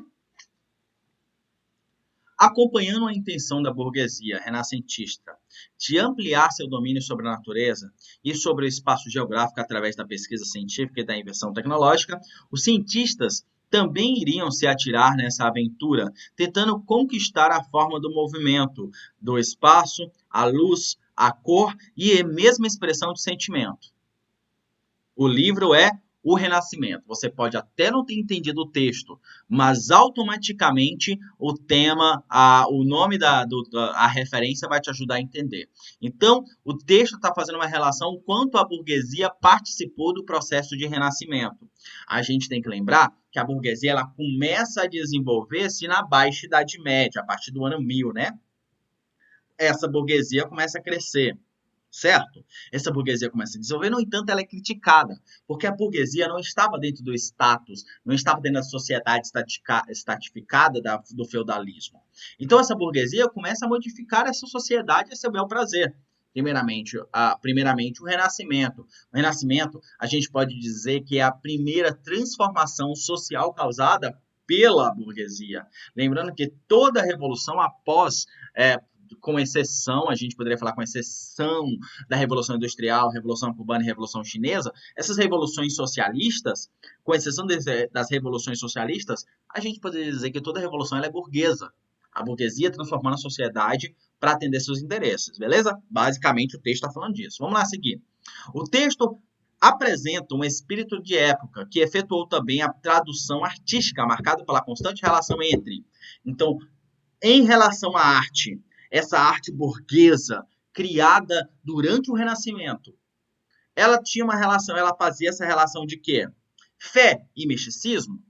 Acompanhando a intenção da burguesia renascentista de ampliar seu domínio sobre a natureza e sobre o espaço geográfico através da pesquisa científica e da invenção tecnológica, os cientistas também iriam se atirar nessa aventura, tentando conquistar a forma do movimento, do espaço, a luz, a cor e a mesma expressão de sentimento. O livro é O Renascimento. Você pode até não ter entendido o texto, mas automaticamente o tema, o nome a referência vai te ajudar a entender. Então, o texto está fazendo uma relação o quanto a burguesia participou do processo de renascimento. A gente tem que lembrar que a burguesia ela começa a desenvolver-se na Baixa Idade Média, a partir do ano 1000, né? Essa burguesia começa a crescer. Certo? Essa burguesia começa a desenvolver, no entanto, ela é criticada, porque a burguesia não estava dentro do status, não estava dentro da sociedade estatificada do feudalismo. Então, essa burguesia começa a modificar essa sociedade a seu bel prazer. Primeiramente, o Renascimento. O Renascimento, a gente pode dizer que é a primeira transformação social causada pela burguesia. Lembrando que toda revolução após com exceção, a gente poderia falar com exceção da Revolução Industrial, Revolução Cubana e Revolução Chinesa, essas revoluções socialistas, com exceção das revoluções socialistas, a gente poderia dizer que toda revolução ela é burguesa. A burguesia transformando a sociedade para atender seus interesses, beleza? Basicamente o texto está falando disso. Vamos lá seguir. O texto apresenta um espírito de época que efetuou também a tradução artística, marcada pela constante relação entre. Então, em relação à arte, essa arte burguesa criada durante o Renascimento, ela tinha uma relação, ela fazia essa relação de quê? Fé e misticismo,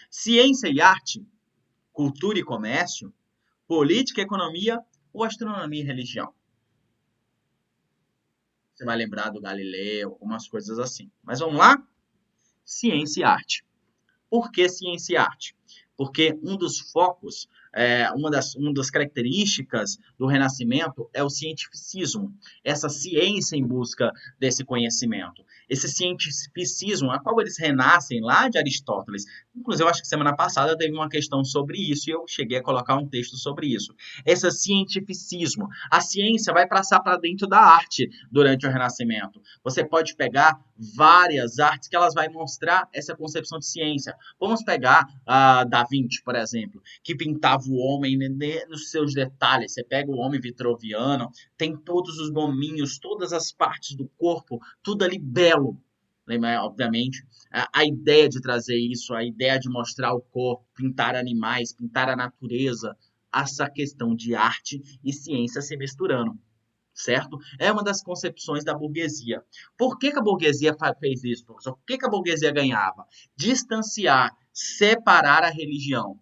ciência e arte, cultura e comércio, política e economia ou astronomia e religião. Você vai lembrar do Galileu, algumas coisas assim. Mas vamos lá? Ciência e arte. Por que ciência e arte? Porque um dos focos, uma das características do Renascimento é o cientificismo, essa ciência em busca desse conhecimento. Esse cientificismo, a qual eles renascem lá de Aristóteles. Inclusive, eu acho que semana passada teve uma questão sobre isso e eu cheguei a colocar um texto sobre isso. Esse cientificismo. A ciência vai passar para dentro da arte durante o Renascimento. Você pode pegar várias artes que elas vão mostrar essa concepção de ciência. Vamos pegar Da Vinci, por exemplo, que pintava o homem nos seus detalhes. Você pega o homem vitruviano, tem todos os gominhos, todas as partes do corpo, tudo ali belo. Obviamente, a ideia de trazer isso, a ideia de mostrar o corpo, pintar animais, pintar a natureza, essa questão de arte e ciência se misturando. Certo? É uma das concepções da burguesia. Por que a burguesia fez isso, professor? Por que a burguesia ganhava? Distanciar, separar a religião.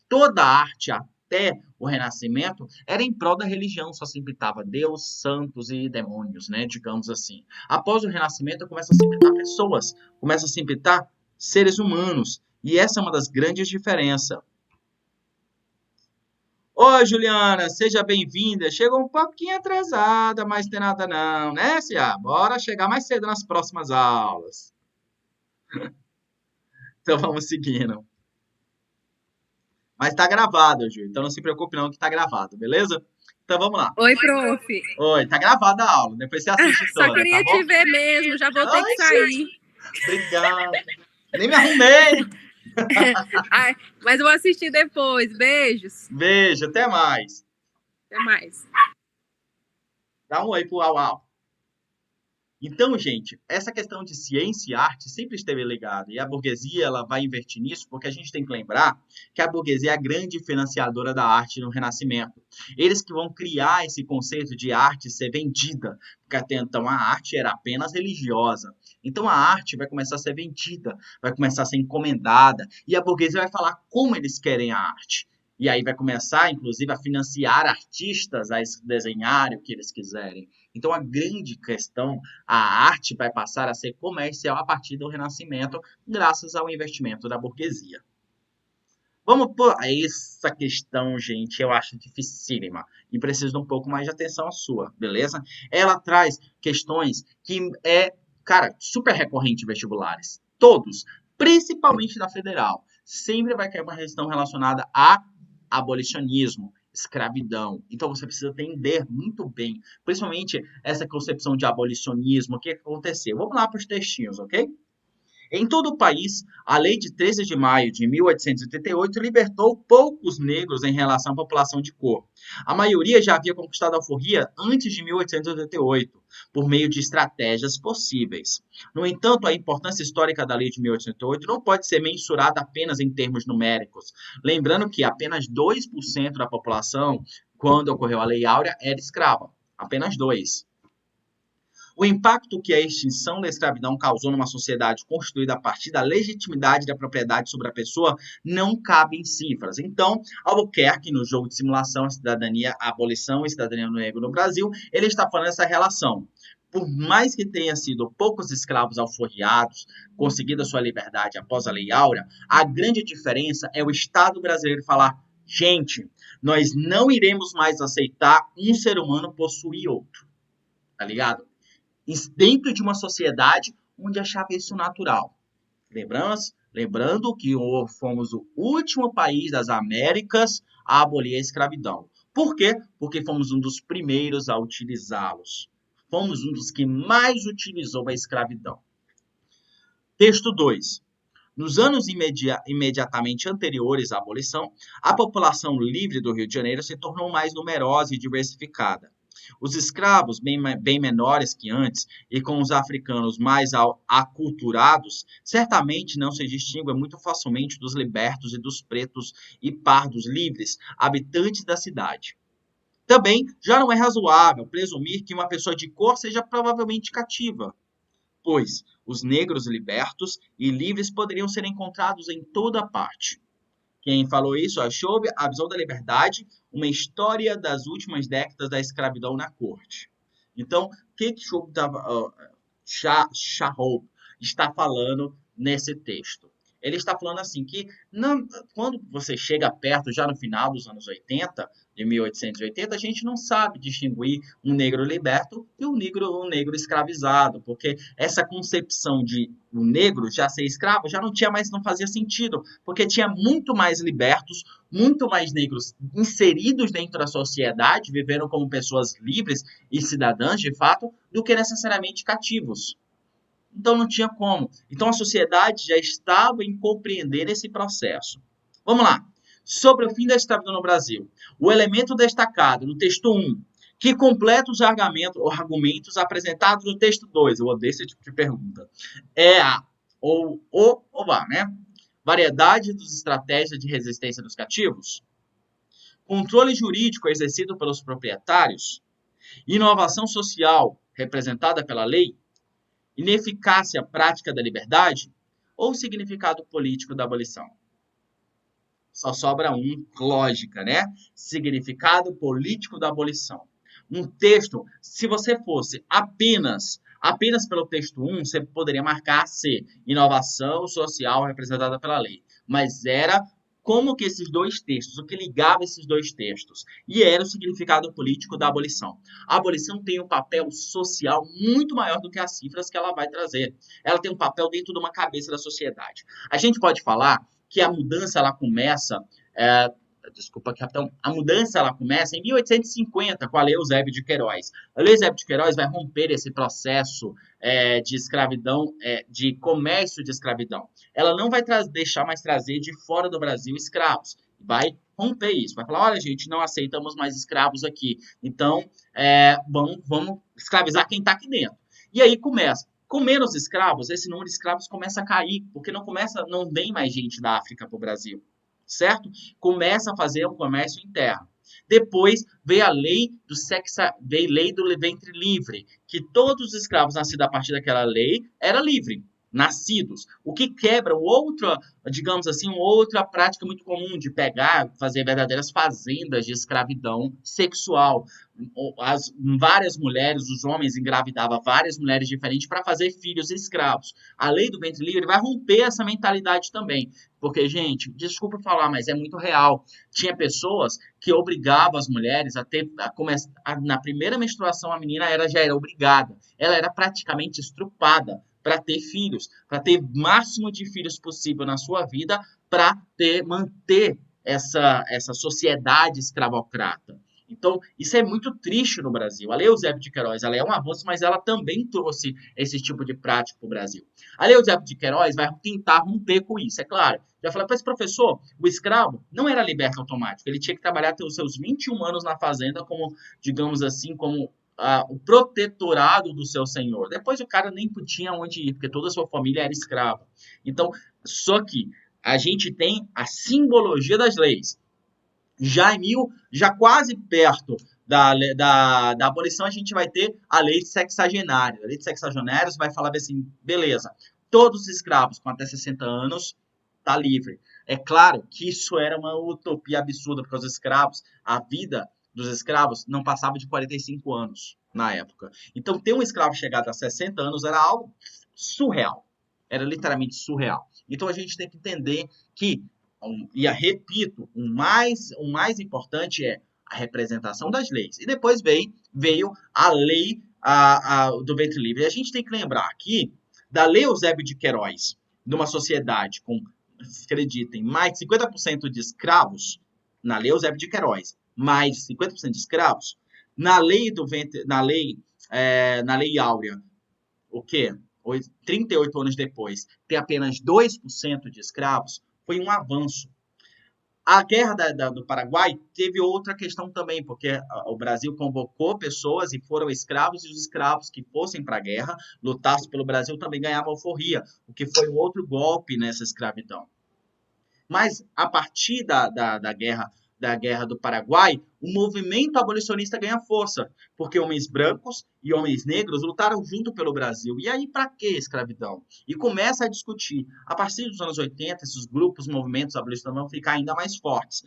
Toda a arte, até o Renascimento, era em prol da religião, só se pintava Deus, santos e demônios, né? Digamos assim. Após o Renascimento, começa a se pintar pessoas, começa a se pintar seres humanos. E essa é uma das grandes diferenças. Oi, Juliana, seja bem-vinda. Chegou um pouquinho atrasada, mas tem nada não, né, Cia? Bora chegar mais cedo nas próximas aulas. Então vamos seguindo. Mas tá gravado, Ju, então não se preocupe não que tá gravado, beleza? Então vamos lá. Oi, prof. Oi, tá gravada a aula, depois você assiste Só toda, tá queria te bom? ver mesmo, já vou ter que Ai, sair. obrigado. Nem me arrumei. Ai, mas eu vou assistir depois. Beijos. Beijo, até mais. Até mais. Dá um oi pro Au Au. Então, gente, essa questão de ciência e arte sempre esteve ligada, e a burguesia ela vai investir nisso porque a gente tem que lembrar que a burguesia é a grande financiadora da arte no Renascimento. Eles que vão criar esse conceito de arte ser vendida, porque até então a arte era apenas religiosa. Então a arte vai começar a ser vendida, vai começar a ser encomendada, e a burguesia vai falar como eles querem a arte. E aí vai começar, inclusive, a financiar artistas a desenharem o que eles quiserem. Então a grande questão, a arte vai passar a ser comercial a partir do Renascimento, graças ao investimento da burguesia. Vamos por essa questão, gente, eu acho dificílima e preciso de um pouco mais de atenção sua, beleza? Ela traz questões que cara, super recorrente em vestibulares. Todos, principalmente da federal. Sempre vai cair uma questão relacionada a abolicionismo, escravidão. Então você precisa entender muito bem, principalmente essa concepção de abolicionismo, o que aconteceu. Vamos lá para os textinhos, ok? Em todo o país, a Lei de 13 de maio de 1888 libertou poucos negros em relação à população de cor. A maioria já havia conquistado a alforria antes de 1888, por meio de estratégias possíveis. No entanto, a importância histórica da Lei de 1888 não pode ser mensurada apenas em termos numéricos. Lembrando que apenas 2% da população, quando ocorreu a Lei Áurea, era escrava. Apenas 2%. O impacto que a extinção da escravidão causou numa sociedade constituída a partir da legitimidade da propriedade sobre a pessoa não cabe em cifras. Então, Albuquerque, no jogo de simulação, a cidadania, a abolição e cidadania do negro no Brasil, ele está falando essa relação. Por mais que tenha sido poucos escravos alforriados, conseguido a sua liberdade após a Lei Áurea, a grande diferença é o Estado brasileiro falar: gente, nós não iremos mais aceitar um ser humano possuir outro. Tá ligado? Dentro de uma sociedade onde achava isso natural. Lembrando que fomos o último país das Américas a abolir a escravidão. Por quê? Porque fomos um dos primeiros a utilizá-los. Fomos um dos que mais utilizou a escravidão. Texto 2. Nos anos imediatamente anteriores à abolição, a população livre do Rio de Janeiro se tornou mais numerosa e diversificada. Os escravos, bem menores que antes, e com os africanos mais aculturados, certamente não se distinguem muito facilmente dos libertos e dos pretos e pardos livres, habitantes da cidade. Também já não é razoável presumir que uma pessoa de cor seja provavelmente cativa, pois os negros libertos e livres poderiam ser encontrados em toda parte. Quem falou isso? Achou a visão da liberdade, uma história das últimas décadas da escravidão na corte. Então, o que Charhoub está falando nesse texto? Ele está falando assim que quando você chega perto, já no final dos anos 80, de 1880, a gente não sabe distinguir um negro liberto e um negro escravizado, porque essa concepção de o negro já ser escravo já não tinha mais, não fazia sentido, porque tinha muito mais libertos, muito mais negros inseridos dentro da sociedade, vivendo como pessoas livres e cidadãs de fato, do que necessariamente cativos. Então não tinha como. Então a sociedade já estava em compreender esse processo. Vamos lá. Sobre o fim da escravidão no Brasil. O elemento destacado no texto 1, que completa os argumentos apresentados no texto 2. Eu odeio esse tipo de pergunta. É a ou a, né? Variedade das estratégias de resistência dos cativos. Controle jurídico exercido pelos proprietários. Inovação social representada pela lei. Ineficácia prática da liberdade ou significado político da abolição? Só sobra lógica, né? Significado político da abolição. Um texto, se você fosse apenas pelo texto 1, você poderia marcar C, inovação social representada pela lei. Mas era como que esses dois textos, o que ligava esses dois textos, e era o significado político da abolição. A abolição tem um papel social muito maior do que as cifras que ela vai trazer. Ela tem um papel dentro de uma cabeça da sociedade. A gente pode falar que a mudança ela começa desculpa, capitão, a mudança ela começa em 1850 com a Lei Eusébio de Queiroz. A Lei Eusébio de Queiroz vai romper esse processo de escravidão, de comércio de escravidão. Ela não vai deixar mais trazer de fora do Brasil escravos. Vai romper isso, vai falar, olha gente, não aceitamos mais escravos aqui, então vamos escravizar quem está aqui dentro. E aí começa. Com menos escravos, esse número de escravos começa a cair, porque não vem mais gente da África para o Brasil, certo? Começa a fazer um comércio interno. Depois veio a lei do ventre livre, que todos os escravos nascidos a partir daquela lei eram livres, nascidos. O que quebra outra, digamos assim, outra prática muito comum de fazer verdadeiras fazendas de escravidão sexual. Várias mulheres, os homens engravidavam várias mulheres diferentes para fazer filhos escravos. A lei do ventre livre vai romper essa mentalidade também. Porque, gente, desculpa falar, mas é muito real. Tinha pessoas que obrigavam as mulheres na primeira menstruação, a menina já era obrigada. Ela era praticamente estrupada para ter filhos, para ter o máximo de filhos possível na sua vida, para manter essa sociedade escravocrata. Então, isso é muito triste no Brasil. A Lei Eusébio de Queiroz, ela é um avanço, mas ela também trouxe esse tipo de prática para o Brasil. A Lei Eusébio de Queiroz vai tentar romper com isso, é claro. Já falei para esse professor, o escravo não era liberto automático, ele tinha que trabalhar até os seus 21 anos na fazenda como, digamos assim, como o protetorado do seu senhor. Depois o cara nem tinha onde ir, porque toda a sua família era escrava. Então, só que a gente tem a simbologia das leis. Já quase perto da abolição, a gente vai ter a lei de sexagenários. A lei de sexagenários vai falar assim, beleza, todos os escravos com até 60 anos tá livre. É claro que isso era uma utopia absurda, porque os escravos, a vida dos escravos não passava de 45 anos na época. Então, ter um escravo chegado a 60 anos era algo surreal. Era literalmente surreal. Então, a gente tem que entender que repito, o mais importante é a representação das leis. E depois veio a lei do ventre livre. E a gente tem que lembrar aqui da Lei Eusébio de Queiroz, de uma sociedade com, acreditem, mais de 50% de escravos, na Lei Eusébio de Queiroz, mais de 50% de escravos, na lei do ventre, na lei Áurea, o quê? 38 anos depois, ter apenas 2% de escravos, foi um avanço. A guerra do Paraguai teve outra questão também, porque o Brasil convocou pessoas e foram escravos, e os escravos que fossem para a guerra, lutassem pelo Brasil, também ganhavam alforria, o que foi um outro golpe nessa escravidão. Mas, a partir da guerra do Paraguai, o movimento abolicionista ganha força, porque homens brancos e homens negros lutaram junto pelo Brasil. E aí, para que escravidão? E começa a discutir. A partir dos anos 80, esses grupos, movimentos abolicionistas vão ficar ainda mais fortes.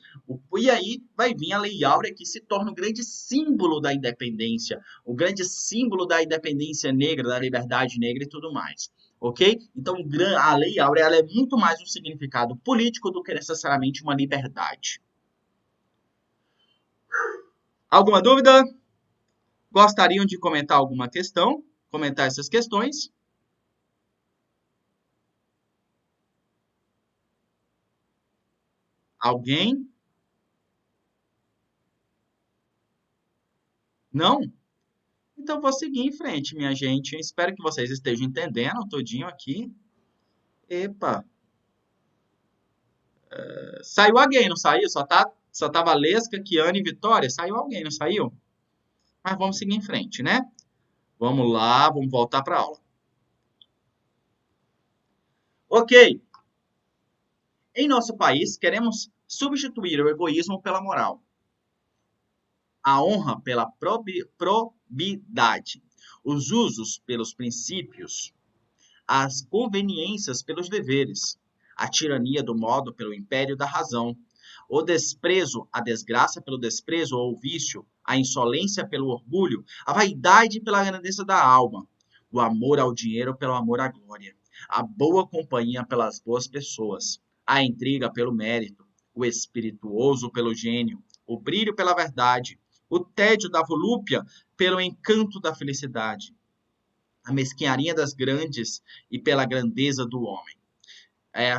E aí vai vir a Lei Áurea, que se torna o grande símbolo da independência, o grande símbolo da independência negra, da liberdade negra e tudo mais. Ok? Então, a Lei Áurea ela é muito mais um significado político do que necessariamente uma liberdade. Alguma dúvida? Gostariam de comentar alguma questão? Comentar essas questões? Alguém? Não? Então, vou seguir em frente, minha gente. Espero que vocês estejam entendendo todinho aqui. Epa! Saiu alguém, não saiu? Só tá Valesca, Kiane e Vitória. Saiu alguém, não saiu? Mas vamos seguir em frente, né? Vamos lá, vamos voltar para a aula. Ok. Em nosso país, queremos substituir o egoísmo pela moral, a honra pela probidade, os usos pelos princípios, as conveniências pelos deveres, a tirania do modo pelo império da razão, o desprezo, a desgraça pelo desprezo ou vício, a insolência pelo orgulho, a vaidade pela grandeza da alma, o amor ao dinheiro pelo amor à glória, a boa companhia pelas boas pessoas, a intriga pelo mérito, o espirituoso pelo gênio, o brilho pela verdade, o tédio da volúpia pelo encanto da felicidade, a mesquinharia das grandes e pela grandeza do homem.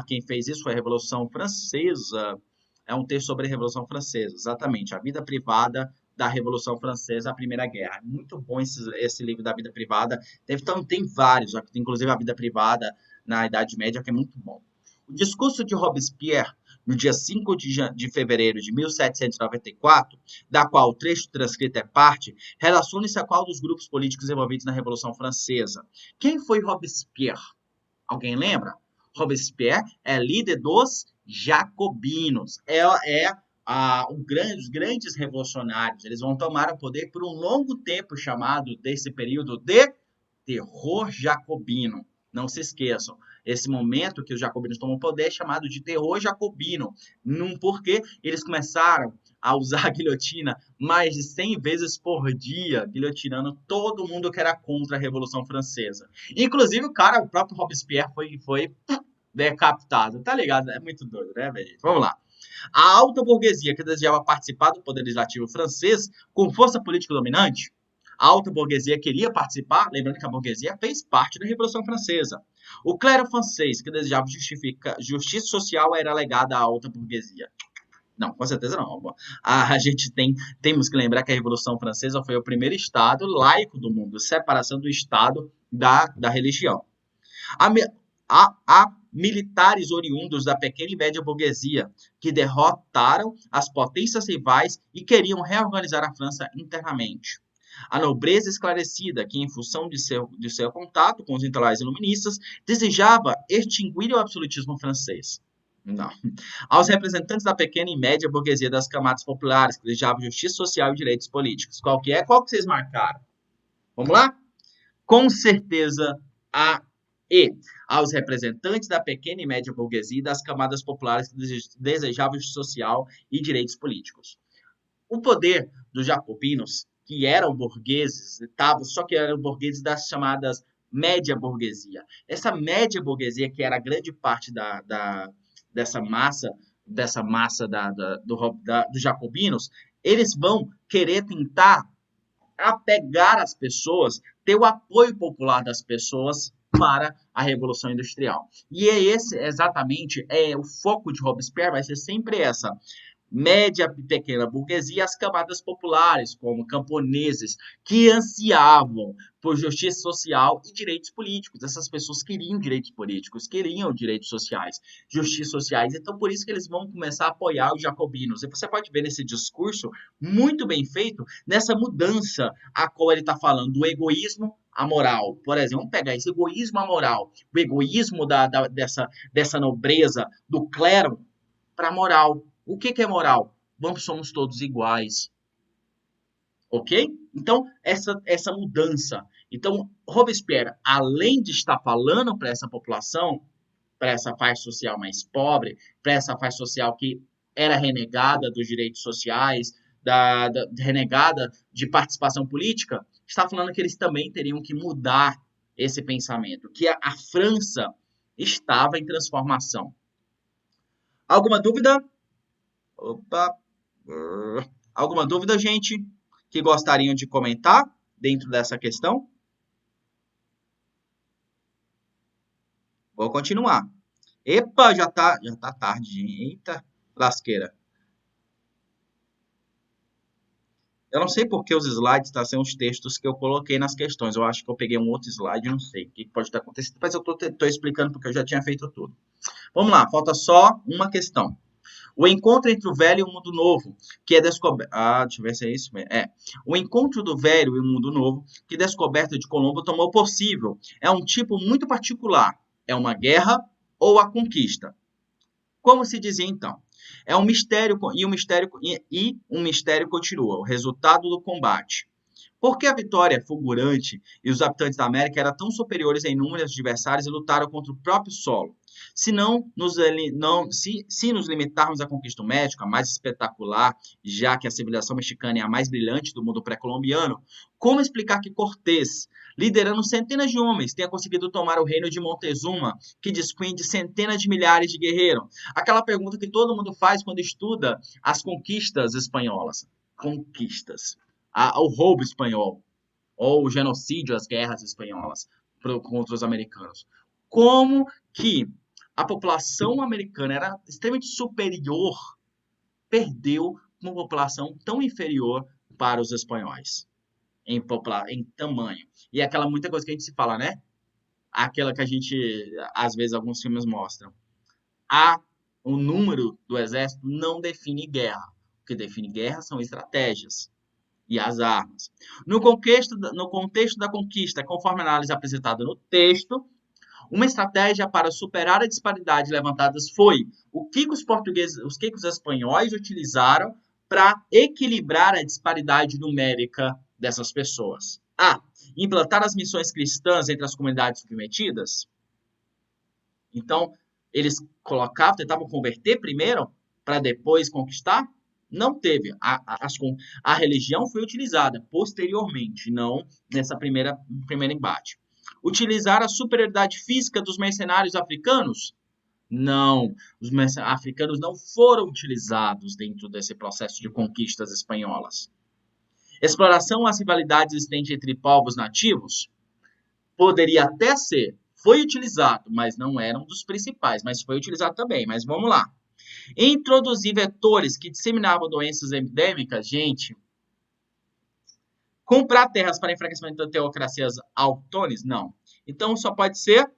Quem fez isso foi a Revolução Francesa. É um texto sobre a Revolução Francesa, exatamente, a vida privada da Revolução Francesa, a Primeira Guerra. Muito bom esse livro da vida privada. Então, tem vários, inclusive a vida privada na Idade Média, que é muito bom. O discurso de Robespierre, no dia 5 de fevereiro de 1794, da qual o trecho transcrito é parte, relaciona-se a qual dos grupos políticos envolvidos na Revolução Francesa. Quem foi Robespierre? Alguém lembra? Robespierre é líder dos jacobinos. Os grandes revolucionários. Eles vão tomar o poder por um longo tempo, chamado desse período de terror jacobino. Não se esqueçam. Esse momento que os jacobinos tomam o poder é chamado de terror jacobino. Porque eles começaram a usar a guilhotina mais de 100 vezes por dia, guilhotinando todo mundo que era contra a Revolução Francesa. Inclusive, o próprio Robespierre foi decapitado. Tá ligado? É muito doido, né, velho? Vamos lá. A alta burguesia que desejava participar do poder legislativo francês com força política dominante, a alta burguesia queria participar, lembrando que a burguesia fez parte da Revolução Francesa. O clero francês que desejava justiça social era legada à alta burguesia. Não, com certeza não. A gente temos que lembrar que a Revolução Francesa foi o primeiro Estado laico do mundo, separação do Estado da religião. Há militares oriundos da pequena e média burguesia que derrotaram as potências rivais e queriam reorganizar a França internamente. A nobreza esclarecida, que em função de seu contato com os intelectuais iluministas, desejava extinguir o absolutismo francês. Não. Aos representantes da pequena e média burguesia das camadas populares, que desejavam justiça social e direitos políticos. Qual que vocês marcaram? Vamos lá? Com certeza, aos representantes da pequena e média burguesia e das camadas populares que desejavam justiça social e direitos políticos. O poder dos jacobinos, que eram burgueses, só que eram burgueses das chamadas média burguesia. Essa média burguesia, que era grande parte dessa massa dos jacobinos, eles vão querer tentar apegar as pessoas, ter o apoio popular das pessoas para a Revolução Industrial. E exatamente o foco de Robespierre vai ser sempre essa média e pequena burguesia, as camadas populares, como camponeses, que ansiavam por justiça social e direitos políticos. Essas pessoas queriam direitos políticos, queriam direitos sociais, justiça sociais. Então, por isso que eles vão começar a apoiar os jacobinos. E você pode ver nesse discurso, muito bem feito, nessa mudança a qual ele está falando, do egoísmo à moral. Por exemplo, vamos pegar esse egoísmo à moral, o egoísmo dessa nobreza, do clero, para a moral. O que é moral? Somos todos iguais. Ok? Então, essa mudança. Então, Robespierre, além de estar falando para essa população, para essa faixa social mais pobre, para essa faixa social que era renegada dos direitos sociais, renegada de participação política, está falando que eles também teriam que mudar esse pensamento, que a França estava em transformação. Alguma dúvida? Opa! Alguma dúvida, gente, que gostariam de comentar dentro dessa questão? Vou continuar. Epa, já tá tarde, gente. Eita, lasqueira. Eu não sei porque os slides estão sendo os textos que eu coloquei nas questões. Eu acho que eu peguei um outro slide, não sei o que pode estar acontecendo, mas eu estou explicando porque eu já tinha feito tudo. Vamos lá, falta só uma questão. O encontro entre o velho e o mundo novo, que é descoberto... deixa eu ver se é isso mesmo. O encontro do velho e o mundo novo, que descoberta de Colombo tomou possível, é um tipo muito particular. É uma guerra ou a conquista. Como se dizia então? É um mistério e um mistério continua, o resultado do combate. Por que a vitória fulgurante e os habitantes da América eram tão superiores em número aos adversários e lutaram contra o próprio solo? Se nos limitarmos à conquista médica, a mais espetacular, já que a civilização mexicana é a mais brilhante do mundo pré-colombiano, como explicar que Cortés, liderando centenas de homens, tenha conseguido tomar o reino de Montezuma, que dispunha de centenas de milhares de guerreiros? Aquela pergunta que todo mundo faz quando estuda as conquistas espanholas. Conquistas. O roubo espanhol, ou o genocídio, as guerras espanholas contra os americanos. Como que a população americana era extremamente superior, perdeu uma população tão inferior para os espanhóis em tamanho. E é aquela muita coisa que a gente se fala, né? Aquela que a gente, às vezes, alguns filmes mostram. O número do exército não define guerra. O que define guerra são estratégias e as armas. No contexto da conquista, conforme a análise apresentada no texto, uma estratégia para superar a disparidade levantadas foi o que os espanhóis utilizaram para equilibrar a disparidade numérica dessas pessoas. A. Implantar as missões cristãs entre as comunidades submetidas. Então, eles tentavam converter primeiro para depois conquistar. Não teve. A religião foi utilizada posteriormente, não nessa primeiro embate. Utilizar a superioridade física dos mercenários africanos? Não. Os mercenários africanos não foram utilizados dentro desse processo de conquistas espanholas. Exploração às rivalidades existentes entre povos nativos? Poderia até ser. Foi utilizado, mas não era um dos principais, mas foi utilizado também. Mas vamos lá. Introduzir vetores que disseminavam doenças endêmicas, gente. Comprar terras para enfraquecimento de teocracias autóctones? Não. Então só pode ser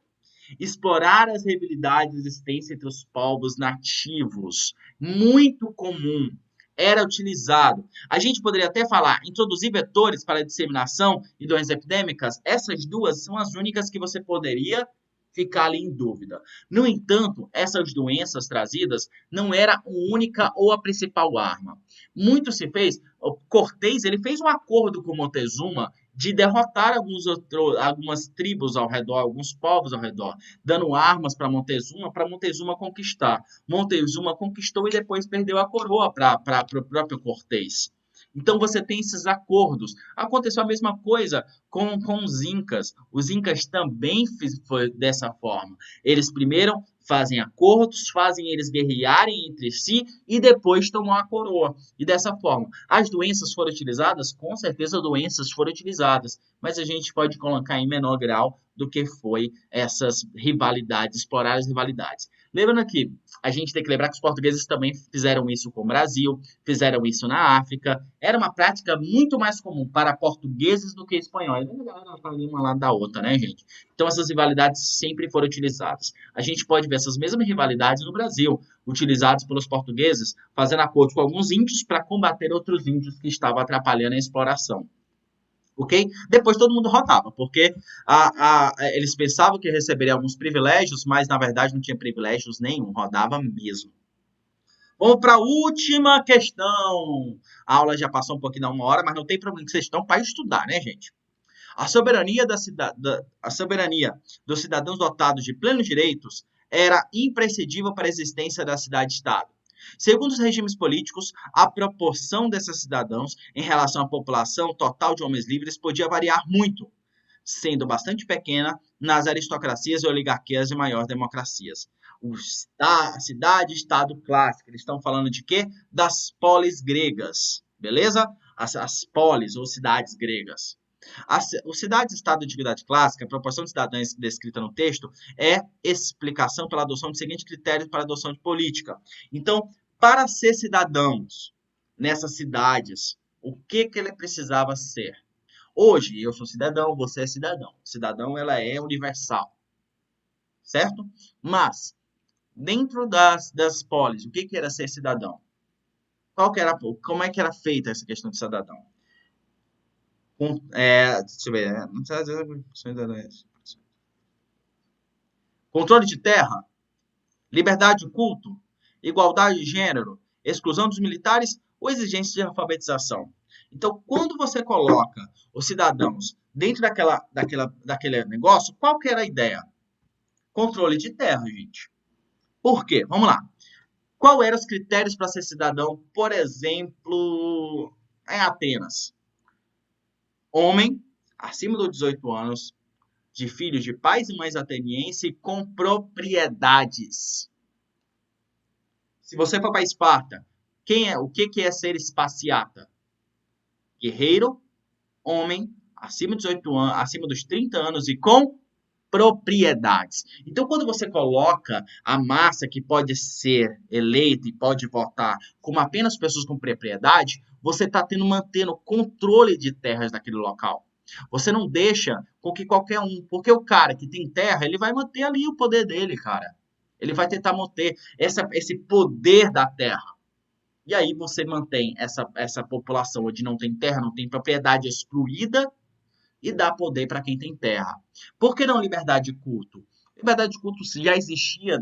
explorar as rivalidades existentes entre os povos nativos. Muito comum. Era utilizado. A gente poderia até falar, introduzir vetores para a disseminação de doenças epidêmicas. Essas duas são as únicas que você poderia ficar ali em dúvida. No entanto, essas doenças trazidas não era a única ou a principal arma. Muito se fez, Cortés ele fez um acordo com Montezuma de derrotar algumas tribos ao redor, alguns povos ao redor, dando armas para Montezuma conquistar. Montezuma conquistou e depois perdeu a coroa para o próprio Cortés. Então você tem esses acordos. Aconteceu a mesma coisa com os Incas. Os Incas também foi dessa forma. Eles primeiro fazem acordos, fazem eles guerrearem entre si e depois tomam a coroa. E dessa forma, as doenças foram utilizadas? Com certeza doenças foram utilizadas, mas a gente pode colocar em menor grau do que foi essas rivalidades, explorar as rivalidades. Lembrando aqui, a gente tem que lembrar que os portugueses também fizeram isso com o Brasil, fizeram isso na África. Era uma prática muito mais comum para portugueses do que espanhóis. A galera tá ali uma lado da outra, né, gente? Então essas rivalidades sempre foram utilizadas. A gente pode ver essas mesmas rivalidades no Brasil, utilizadas pelos portugueses, fazendo acordo com alguns índios para combater outros índios que estavam atrapalhando a exploração. Ok? Depois todo mundo rodava, porque eles pensavam que receberiam alguns privilégios, mas na verdade não tinha privilégios nenhum, rodava mesmo. Vamos para a última questão. A aula já passou um pouquinho da 1 hora, mas não tem problema que vocês estão para estudar, né, gente? A soberania dos cidadãos dotados de plenos direitos era imprescindível para a existência da cidade-estado. Segundo os regimes políticos, a proporção desses cidadãos em relação à população total de homens livres podia variar muito, sendo bastante pequena nas aristocracias e oligarquias de maiores democracias. A cidade-estado clássica, eles estão falando de quê? Das polis gregas, beleza? As polis, ou cidades gregas. O cidade-estado de antiguidade clássica, a proporção de cidadãos descrita no texto, é explicação pela adoção de seguintes critérios para a adoção de política. Então, para ser cidadãos nessas cidades, o que ele precisava ser? Hoje, eu sou cidadão, você é cidadão. Cidadão, ela é universal, certo? Mas, dentro das polis, o que era ser cidadão? Como é que era feita essa questão de cidadão? Deixa eu ver. Controle de terra, liberdade de culto, igualdade de gênero, exclusão dos militares ou exigência de alfabetização. Então, quando você coloca os cidadãos dentro daquele negócio, qual que era a ideia? controle de terra, gente. Por quê? Vamos lá. Qual eram os critérios para ser cidadão, por exemplo, em Atenas? Homem, acima dos 18 anos, de filhos de pais e mães atenienses com propriedades. Se você for para Esparta, o que é ser espaciata? Guerreiro, homem, acima dos 18 anos, acima dos 30 anos e com propriedades. Então, quando você coloca a massa que pode ser eleita e pode votar como apenas pessoas com propriedade, você está mantendo controle de terras daquele local. Você não deixa com que qualquer um, porque o cara que tem terra, ele vai manter ali o poder dele, cara. Ele vai tentar manter esse poder da terra. E aí você mantém essa população onde não tem terra, não tem propriedade excluída, e dá poder para quem tem terra. Por que não liberdade de culto? Liberdade de culto já existia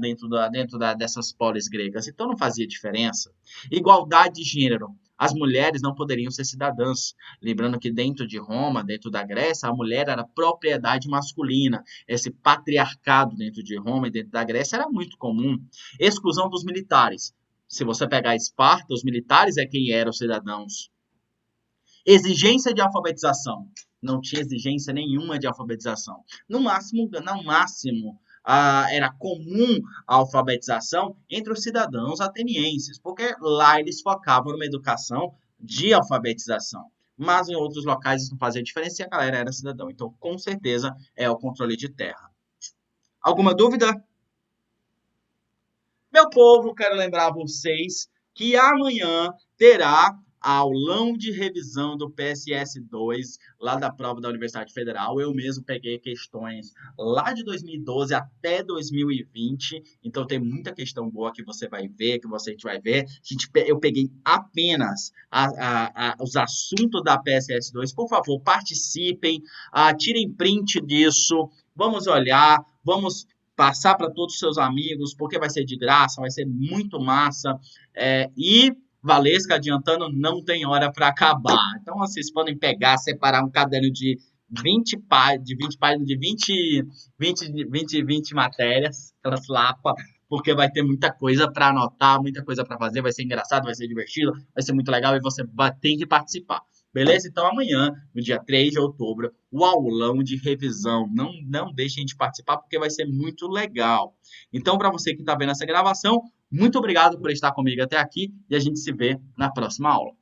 dessas polis gregas, então não fazia diferença. Igualdade de gênero. As mulheres não poderiam ser cidadãs. Lembrando que dentro de Roma, dentro da Grécia, a mulher era propriedade masculina. Esse patriarcado dentro de Roma e dentro da Grécia era muito comum. Exclusão dos militares. Se você pegar a Esparta, os militares é quem eram os cidadãos. Exigência de alfabetização. Não tinha exigência nenhuma de alfabetização. No máximo, era comum a alfabetização entre os cidadãos atenienses, porque lá eles focavam numa educação de alfabetização. Mas em outros locais isso não fazia diferença e a galera era cidadão. Então, com certeza, é o controle de terra. Alguma dúvida? Meu povo, quero lembrar vocês que amanhã terá aulão de revisão do PSS2, lá da prova da Universidade Federal. Eu mesmo peguei questões lá de 2012 até 2020, então tem muita questão boa que você vai ver, que você vai ver. Eu peguei apenas os assuntos da PSS2. Por favor, participem, tirem print disso, vamos olhar, vamos passar para todos os seus amigos, porque vai ser de graça, vai ser muito massa. E Valesca adiantando, não tem hora para acabar. Então vocês podem pegar, separar um caderno de 20 páginas, de 20 matérias, aquelas lapas, porque vai ter muita coisa para anotar, muita coisa para fazer, vai ser engraçado, vai ser divertido, vai ser muito legal e você tem que participar. Beleza? Então amanhã, no dia 3 de outubro, o aulão de revisão. Não deixem de participar porque vai ser muito legal. Então, para você que está vendo essa gravação, muito obrigado por estar comigo até aqui e a gente se vê na próxima aula.